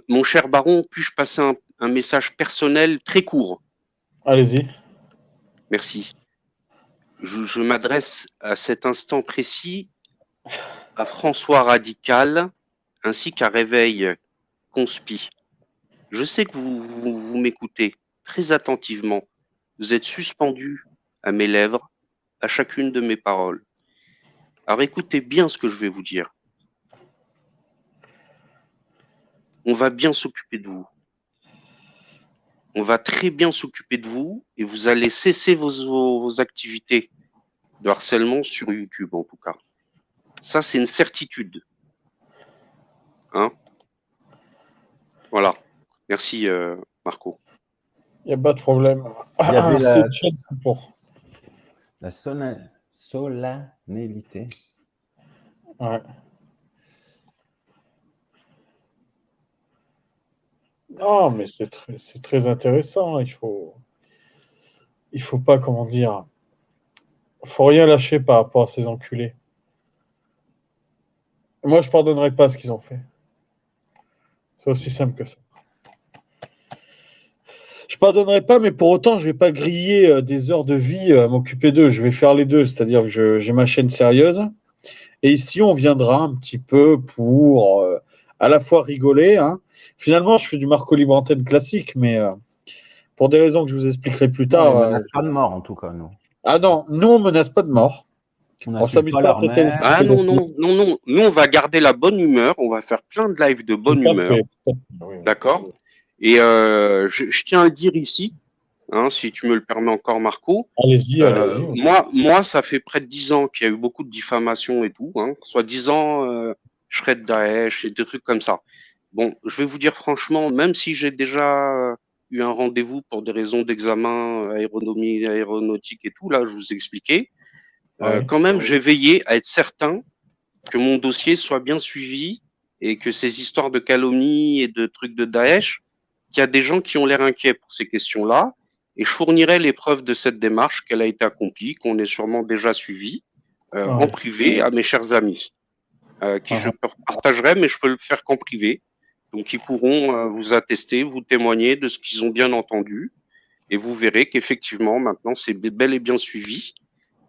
Mon cher baron, puis-je passer un message personnel très court? Allez-y. Merci. Je m'adresse à cet instant précis à François Radical ainsi qu'à Réveil Conspi. Je sais que vous m'écoutez très attentivement. Vous êtes suspendus à mes lèvres à chacune de mes paroles. Alors écoutez bien ce que je vais vous dire. On va bien s'occuper de vous. On va très bien s'occuper de vous et vous allez cesser vos activités de harcèlement sur YouTube en tout cas. Ça, c'est une certitude. Hein? Voilà. Merci Marco. Il n'y a pas de problème. Il y avait C'est une chaîne pour. la solennité. Ouais. Non, mais c'est très intéressant. Il faut pas, comment dire, faut rien lâcher par rapport à ces enculés. Moi, je pardonnerai pas ce qu'ils ont fait. C'est aussi simple que ça. Je pardonnerai pas, mais pour autant, je vais pas griller des heures de vie à m'occuper d'eux. Je vais faire les deux, c'est-à-dire que j'ai ma chaîne sérieuse. Et ici, on viendra un petit peu pour à la fois rigoler. Hein. Finalement, je fais du Marco Libre Antenne classique, mais pour des raisons que je vous expliquerai plus tard. On ne menace pas de mort, en tout cas, nous. Ah non, nous, on menace pas de mort. On s'amuse pas à traiter les... Ah non. Nous, on va garder la bonne humeur. On va faire plein de lives de bonne humeur. Oui. D'accord. Et je tiens à le dire ici, hein, si tu me le permets encore, Marco. Allez-y. Moi, ça fait près de 10 ans qu'il y a eu beaucoup de diffamations et tout. Hein, soit 10 ans, je serais de Daesh et des trucs comme ça. Bon, je vais vous dire franchement, même si j'ai déjà eu un rendez-vous pour des raisons d'examen aéronautique et tout, là, je vous expliquais, quand même, j'ai veillé à être certain que mon dossier soit bien suivi et que ces histoires de calomnie et de trucs de Daesh, qu'il y a des gens qui ont l'air inquiets pour ces questions-là, et je fournirai les preuves de cette démarche, qu'elle a été accomplie, qu'on est sûrement déjà suivi, en privé à mes chers amis, qui je partagerai, mais je peux le faire qu'en privé. Donc, ils pourront vous attester, vous témoigner de ce qu'ils ont bien entendu, et vous verrez qu'effectivement, maintenant, c'est bel et bien suivi,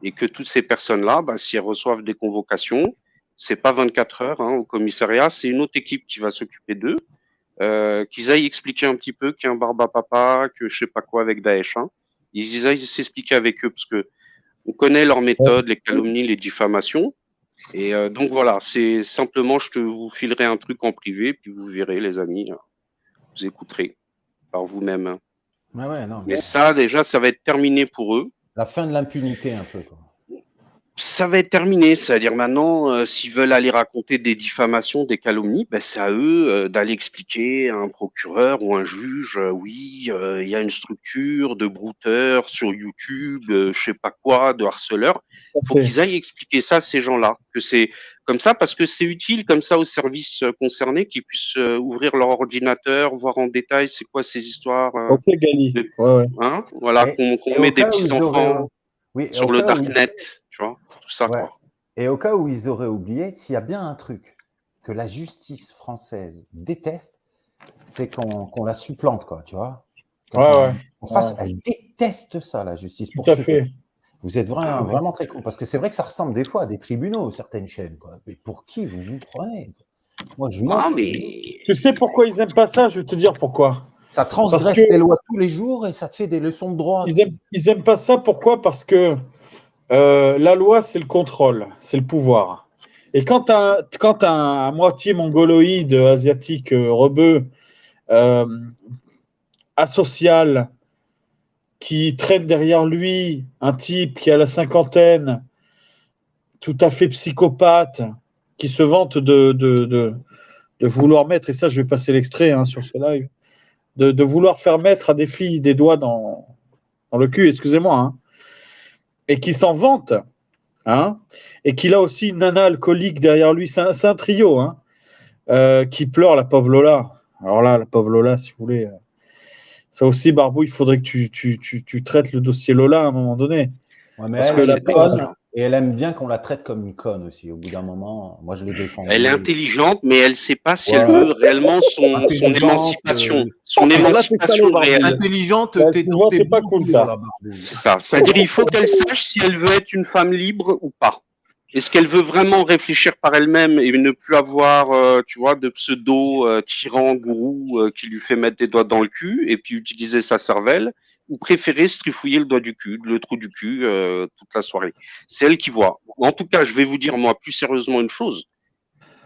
et que toutes ces personnes-là, bah, si elles reçoivent des convocations, c'est pas 24 heures au commissariat, c'est une autre équipe qui va s'occuper d'eux, qu'ils aillent expliquer un petit peu qu'il y a un barbapapa, que je sais pas quoi avec Daesh. Ils aillent s'expliquer avec eux parce que on connaît leurs méthodes, les calomnies, les diffamations. Et donc voilà, c'est simplement, vous filerai un truc en privé, puis vous verrez, les amis, vous écouterez par vous-même. Mais ça, déjà, ça va être terminé pour eux. La fin de l'impunité, un peu, quoi. Ça va être terminé, c'est-à-dire maintenant, s'ils veulent aller raconter des diffamations, des calomnies, ben c'est à eux d'aller expliquer à un procureur ou un juge, oui, il y a une structure de brouteurs sur YouTube, je sais pas quoi, de harceleurs. Il faut qu'ils aillent expliquer ça à ces gens-là, que c'est comme ça, parce que c'est utile comme ça aux services concernés, qu'ils puissent ouvrir leur ordinateur, voir en détail c'est quoi ces histoires. Ok, Gali. Hein, voilà, qu'on met des petits enfants sur le darknet. Tu vois, tout ça, quoi. Et au cas où ils auraient oublié, s'il y a bien un truc que la justice française déteste, c'est qu'on la supplante, quoi, tu vois. Elle déteste ça, la justice. Tout à fait. Vous êtes vraiment très con, parce que c'est vrai que ça ressemble des fois à des tribunaux, certaines chaînes, quoi. Mais pour qui vous vous prenez? Moi, je m'en fous. Tu sais pourquoi ils n'aiment pas ça? Je vais te dire pourquoi. Ça transgresse les lois tous les jours et ça te fait des leçons de droit. Ils aiment pas ça, pourquoi? Parce que la loi, c'est le contrôle, c'est le pouvoir. Et quand tu as un moitié mongoloïde, asiatique, rebeu, asocial, qui traîne derrière lui un type qui a la cinquantaine, tout à fait psychopathe, qui se vante de vouloir mettre, et ça je vais passer l'extrait sur ce live, de vouloir faire mettre à des filles des doigts dans le cul, excusez-moi, hein, et qui s'en vante, hein, et qu'il a aussi une nana alcoolique derrière lui, c'est un trio, hein, qui pleure, la pauvre Lola. Alors là, la pauvre Lola, si vous voulez, ça aussi, Barbou, il faudrait que tu traites le dossier Lola à un moment donné. Ouais, mais parce que la conne, et elle aime bien qu'on la traite comme une conne aussi. Au bout d'un moment, moi je l'ai défendue. Elle est intelligente, mais elle ne sait pas si elle veut réellement son émancipation. Son émancipation réelle. Intelligente, c'est pas cool ça. C'est ça. C'est-à-dire il faut qu'elle sache si elle veut être une femme libre ou pas. Est-ce qu'elle veut vraiment réfléchir par elle-même et ne plus avoir, tu vois, de pseudo tyran, gourou qui lui fait mettre des doigts dans le cul et puis utiliser sa cervelle, ou préférer se trifouiller le doigt du cul, le trou du cul toute la soirée. C'est elle qui voit. En tout cas, je vais vous dire moi plus sérieusement une chose.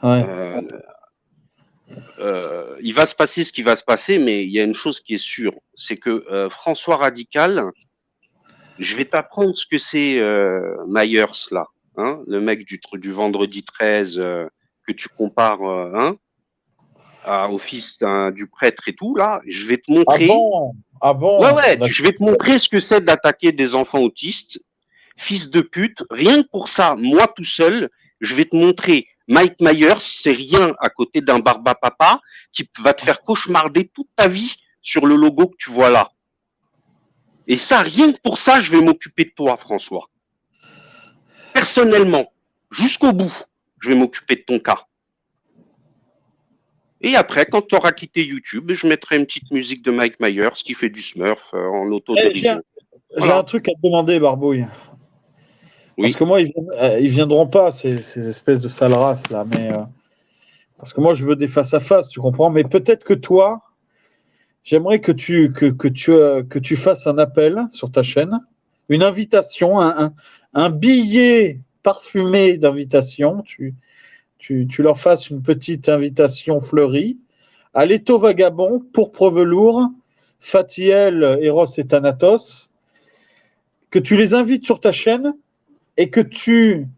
Ouais. Il va se passer ce qui va se passer, mais il y a une chose qui est sûre, c'est que François Radical, je vais t'apprendre ce que c'est Myers là. Hein, le mec du vendredi 13 que tu compares au fils du prêtre et tout, là, je vais te montrer. Ah bon Ouais, je vais te montrer ce que c'est d'attaquer des enfants autistes, fils de pute. Rien que pour ça, moi tout seul, je vais te montrer. Mike Myers, c'est rien à côté d'un barbapapa qui va te faire cauchemarder toute ta vie sur le logo que tu vois là. Et ça, rien que pour ça, je vais m'occuper de toi, François. Personnellement, jusqu'au bout, je vais m'occuper de ton cas. Et après, quand tu auras quitté YouTube, je mettrai une petite musique de Mike Myers qui fait du Smurf en autodérision. J'ai un truc à te demander, Barbouille. Oui. Parce que moi, ils viendront pas, ces espèces de sales races là. Mais parce que moi, je veux des face à face, tu comprends. Mais peut-être que toi, j'aimerais que tu fasses un appel sur ta chaîne, une invitation, un billet parfumé d'invitation, tu leur fasses une petite invitation fleurie à l'étau vagabond, pourpre velours, Fatiel, Eros et Thanatos, que tu les invites sur ta chaîne et que tu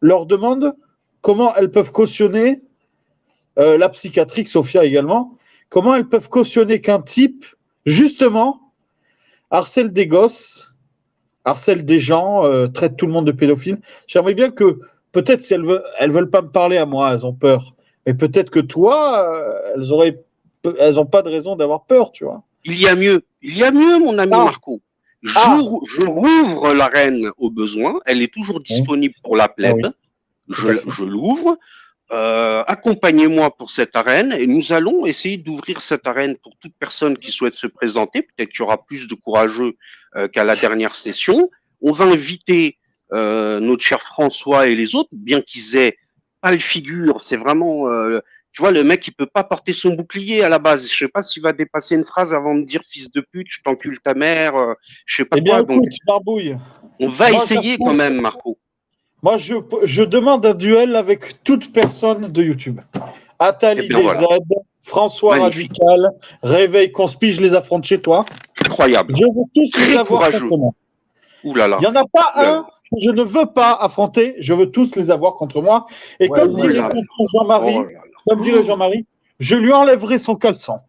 leur demandes comment elles peuvent cautionner, la psychiatrique, Sophia également, comment elles peuvent cautionner qu'un type, justement, harcèle des gosses, harcèle des gens, traite tout le monde de pédophile. J'aimerais bien que, peut-être si elles veulent pas me parler à moi, elles ont peur. Mais peut-être que toi, elles ont pas de raison d'avoir peur, tu vois. Il y a mieux, mon ami Marco. Je rouvre l'arène au besoin. Elle est toujours disponible pour la plèbe. Je l'ouvre. Accompagnez-moi pour cette arène et nous allons essayer d'ouvrir cette arène pour toute personne qui souhaite se présenter. Peut-être qu'il y aura plus de courageux qu'à la dernière session. On va inviter notre cher François et les autres, bien qu'ils aient pas le figure. C'est vraiment, tu vois, le mec il peut pas porter son bouclier à la base. Je sais pas s'il va dépasser une phrase avant de dire fils de pute, je t'encule ta mère, je sais pas quoi. Écoute, donc, Barbouille, on va essayer quand même, Marco. Moi, je demande un duel avec toute personne de YouTube. Atali DZ, François Radical, Réveil Conspi, je les affronte chez toi. Incroyable. Je veux tous les avoir contre moi. Ouh là là. Il n'y en a pas un que je ne veux pas affronter, je veux tous les avoir contre moi. Et comme dirait Jean-Marie, je lui enlèverai son caleçon.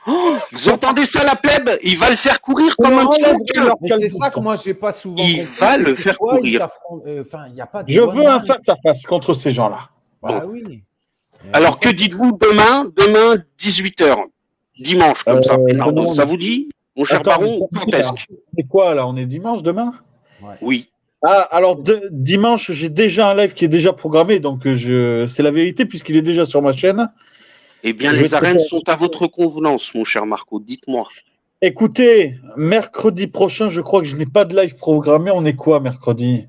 Oh, vous entendez ça, la plèbe? Il va le faire courir comme un petit coquin. Mais c'est ça que moi, j'ai pas souvent compris. Il va le faire courir. Je veux un face-à-ça contre ces gens-là. Bah oui. Alors, que dites-vous demain, 18h, dimanche, comme ça. Non, ça vous dit, mon cher baron, quand est-ce? C'est quoi, là? On est dimanche, demain? Oui. Ah, alors, dimanche, j'ai déjà un live qui est déjà programmé, donc c'est la vérité, puisqu'il est déjà sur ma chaîne. Eh bien, les arènes sont à votre convenance, mon cher Marco, dites-moi. Écoutez, mercredi prochain, je crois que je n'ai pas de live programmé. On est quoi, mercredi?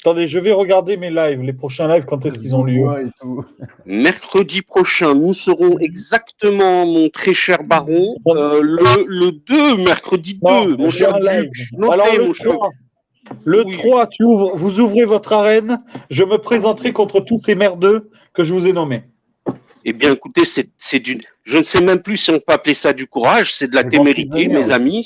Attendez, je vais regarder mes lives, les prochains lives, quand est-ce qu'ils ont lieu. Mercredi prochain, nous serons exactement, mon très cher baron, le 2, mercredi 2, mon cher live. Alors, le 3, vous ouvrez votre arène, je me présenterai contre tous ces merdeux que je vous ai nommés. Eh bien, écoutez, je ne sais même plus si on peut appeler ça du courage, c'est de la témérité, mes amis.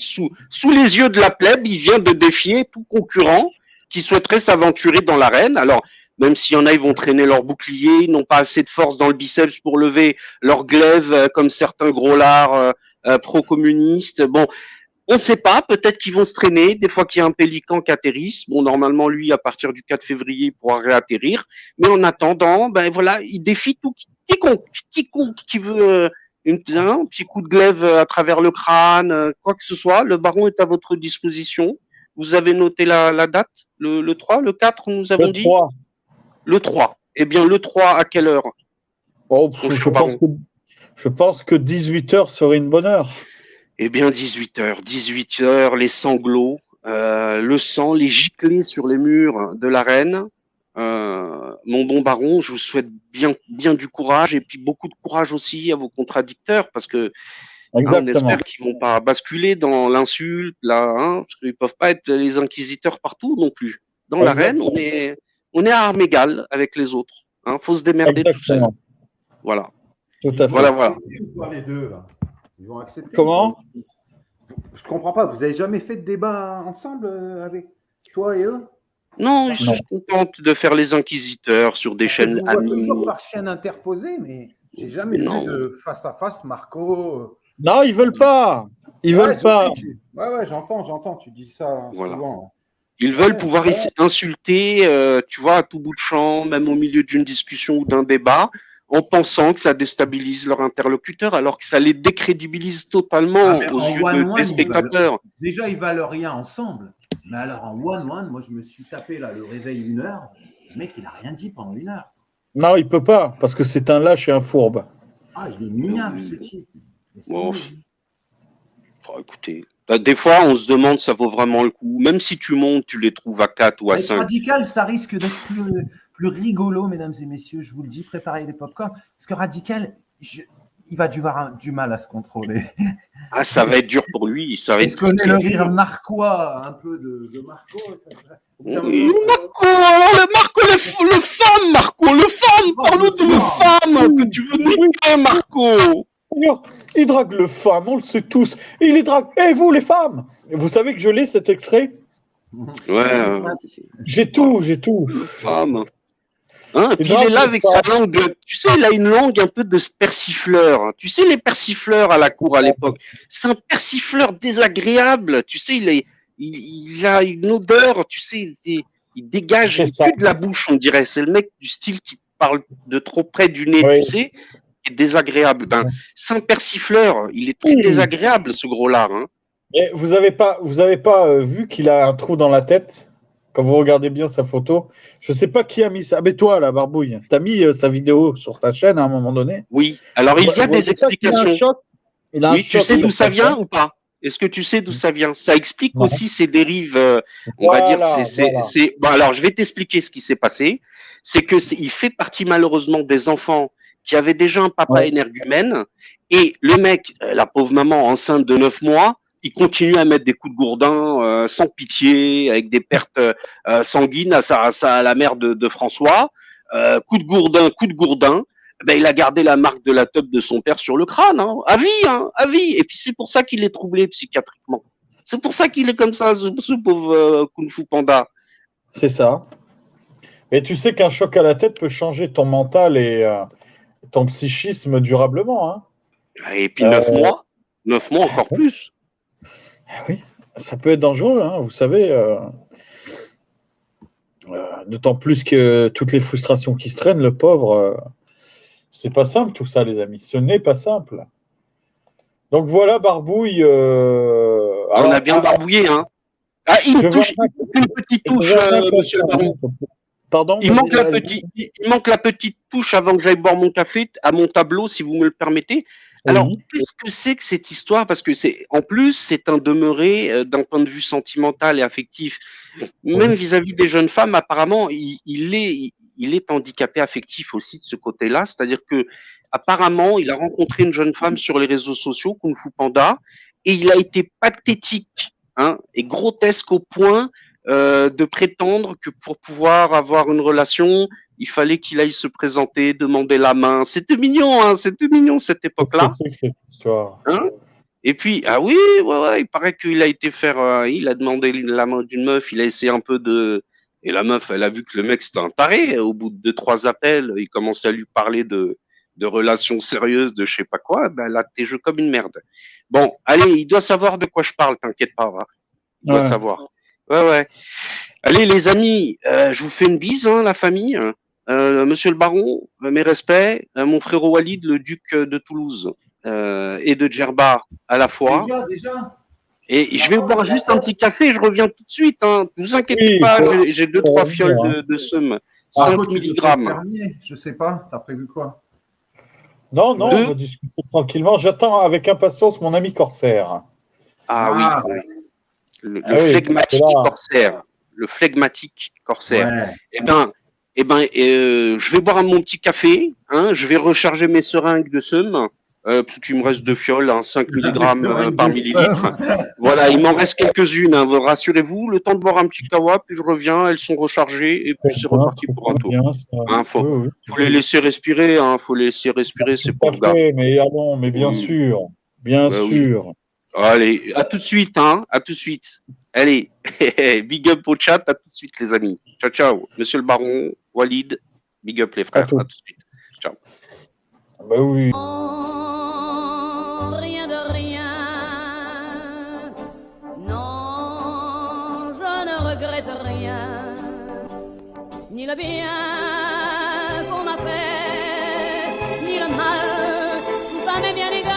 Sous les yeux de la plèbe, il vient de défier tout concurrent qui souhaiterait s'aventurer dans l'arène. Alors, même s'il y en a, ils vont traîner leur bouclier, ils n'ont pas assez de force dans le biceps pour lever leur glaive, comme certains gros lards pro-communistes. Bon, on ne sait pas, peut-être qu'ils vont se traîner, des fois qu'il y a un pélican qui atterrisse. Bon, normalement, lui, à partir du 4 février, il pourra réatterrir. Mais en attendant, ben voilà, il défie quiconque qui veut un petit coup de glaive à travers le crâne, quoi que ce soit. Le baron est à votre disposition. Vous avez noté la date, le 3, le 4, nous avons dit. 3. Le 3. Eh bien, le 3, à quelle heure? Oh, je pense que 18h serait une bonne heure. Eh bien, 18h. 18h, les sanglots, le sang, les giclées sur les murs de l'arène. Mon bon baron, je vous souhaite bien du courage et puis beaucoup de courage aussi à vos contradicteurs parce que on espère qu'ils vont pas basculer dans l'insulte, là, parce qu'ils peuvent pas être les inquisiteurs partout non plus. Dans l'arène, on est à armes égales avec les autres. Faut se démerder tout seul. Voilà. Tout à fait. Voilà. Les deux, là. Ils vont accepter. Comment? Je comprends pas. Vous avez jamais fait de débat ensemble avec toi et eux? Non, ils sont contents de faire les inquisiteurs sur des chaînes amies. Toujours par chaîne interposée, mais j'ai jamais vu de face à face, Marco. Non, ils veulent pas. Ils veulent pas. Ouais, j'entends. Tu dis ça souvent. Ils veulent pouvoir insulter, tu vois, à tout bout de champ, même au milieu d'une discussion ou d'un débat, en pensant que ça déstabilise leur interlocuteur, alors que ça les décrédibilise totalement aux yeux des spectateurs. Déjà, ils valent rien ensemble. Mais alors, en one-one, moi, je me suis tapé là, le réveil 1 heure. Le mec, il n'a rien dit pendant 1 heure. Non, il peut pas, parce que c'est un lâche et un fourbe. Ah, il est minable, ce type. Écoutez, des fois, on se demande ça vaut vraiment le coup. Même si tu montes, tu les trouves à 4 ou à 5. Radical, ça risque d'être plus rigolo, mesdames et messieurs. Je vous le dis, préparez les pop-corn. Parce que Radical, il va avoir du mal à se contrôler. Ah, ça va être dur pour lui. Est-ce qu'on est le rire narquois, un peu de Marco? Marco, le femme, Marco, le femme. Parle de le femme que tu veux niquer, Marco. Il drague le femme, on le sait tous. Et il les drague. Et vous, les femmes? Vous savez que je l'ai, cet extrait? Ouais. J'ai tout. Femme. Et puis il est là avec sa langue, tu sais, il a une langue un peu de persifleur. Tu sais, les persifleurs à la cour à l'époque, c'est un persifleur désagréable. Tu sais, il a une odeur, tu sais, il dégage plus de la bouche, on dirait. C'est le mec du style qui parle de trop près du nez, tu sais, qui est désagréable. C'est un persifleur, il est très désagréable, ce gros-là. Et vous avez pas vu qu'il a un trou dans la tête? Quand vous regardez bien sa photo, je ne sais pas qui a mis ça. Mais toi, la barbouille, tu as mis sa vidéo sur ta chaîne à un moment donné? Oui, alors il y a des explications. Oui, tu sais d'où ça vient ou pas? Est-ce que tu sais d'où ça vient? Ça explique aussi ses dérives, on va dire. Bon, alors, je vais t'expliquer ce qui s'est passé. C'est que il fait partie malheureusement des enfants qui avaient déjà un papa énergumène. Et le mec, la pauvre maman enceinte de 9 mois, il continue à mettre des coups de gourdin sans pitié, avec des pertes sanguines à la mère de François. Coup de gourdin. Ben, il a gardé la marque de la teub de son père sur le crâne, à vie. Et puis c'est pour ça qu'il est troublé psychiatriquement. C'est pour ça qu'il est comme ça, ce pauvre Kung Fu Panda. C'est ça. Et tu sais qu'un choc à la tête peut changer ton mental et ton psychisme durablement. Et puis 9 mois 9 mois encore plus. Oui, ça peut être dangereux, vous savez. D'autant plus que toutes les frustrations qui se traînent, le pauvre, c'est pas simple tout ça, les amis. Ce n'est pas simple. Donc voilà, Barbouille. On a bien barbouillé, il me touche une petite touche, monsieur le baron. Pardon? Il manque la petite touche avant que j'aille boire mon café à mon tableau, si vous me le permettez. Alors, qu'est-ce que c'est que cette histoire? Parce que en plus, c'est un demeuré d'un point de vue sentimental et affectif. Même vis-à-vis des jeunes femmes, apparemment, il est handicapé affectif aussi de ce côté-là. C'est-à-dire que, apparemment, il a rencontré une jeune femme sur les réseaux sociaux, Kung Fu Panda, et il a été pathétique, et grotesque au point de prétendre que pour pouvoir avoir une relation, il fallait qu'il aille se présenter, demander la main. C'était mignon, cette époque-là. C'est cette histoire. Et puis, oui, il paraît qu'il a été il a demandé la main d'une meuf, il a essayé un peu Et la meuf, elle a vu que le mec, c'était un taré. Au bout de 2-3 appels, il commençait à lui parler de relations sérieuses, de je sais pas quoi. Ben là, t'es jeu comme une merde. Bon, allez, il doit savoir de quoi je parle, t'inquiète pas. Va. Il doit savoir. Ouais. Allez, les amis, je vous fais une bise, hein, la famille. Monsieur le baron, mes respects. Mon frérot Walid, le duc de Toulouse et de Djerba à la fois. Déjà. Et je vais boire juste un petit café, je reviens tout de suite. Hein. Ne vous inquiétez pas, j'ai 2-3 fioles de seum. 5 milligrammes. Je sais pas, t'as prévu quoi? Non, on va discuter tranquillement. J'attends avec impatience mon ami Corsaire. Ah oui. Le flegmatique Corsaire. Le flegmatique Corsaire. Ouais. Je vais boire mon petit café. Hein, je vais recharger mes seringues de seum. Parce qu'il me reste 2 fioles, hein, 5 mg par millilitre. Voilà, il m'en reste quelques-unes. Hein, rassurez-vous, le temps de boire un petit kawa, puis je reviens, elles sont rechargées, et puis c'est reparti pour un tour. Hein, faut les laisser respirer, c'est pas grave. Mais allons, mais bien sûr, bien sûr. Oui. Allez, à tout de suite, hein, à tout de suite. Allez, big up au chat, à tout de suite les amis. Ciao, ciao. Monsieur le baron, Walid, big up les frères, à tout de suite. Ciao. Bah oui. Rien de rien, non, je ne regrette rien, ni le bien qu'on m'a fait, ni le mal, tout ça m'est bien égal.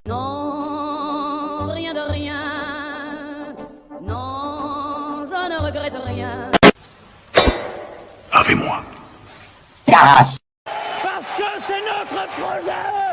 Non, rien de rien, non, je ne regrette rien. Avec moi. Parce que c'est notre projet.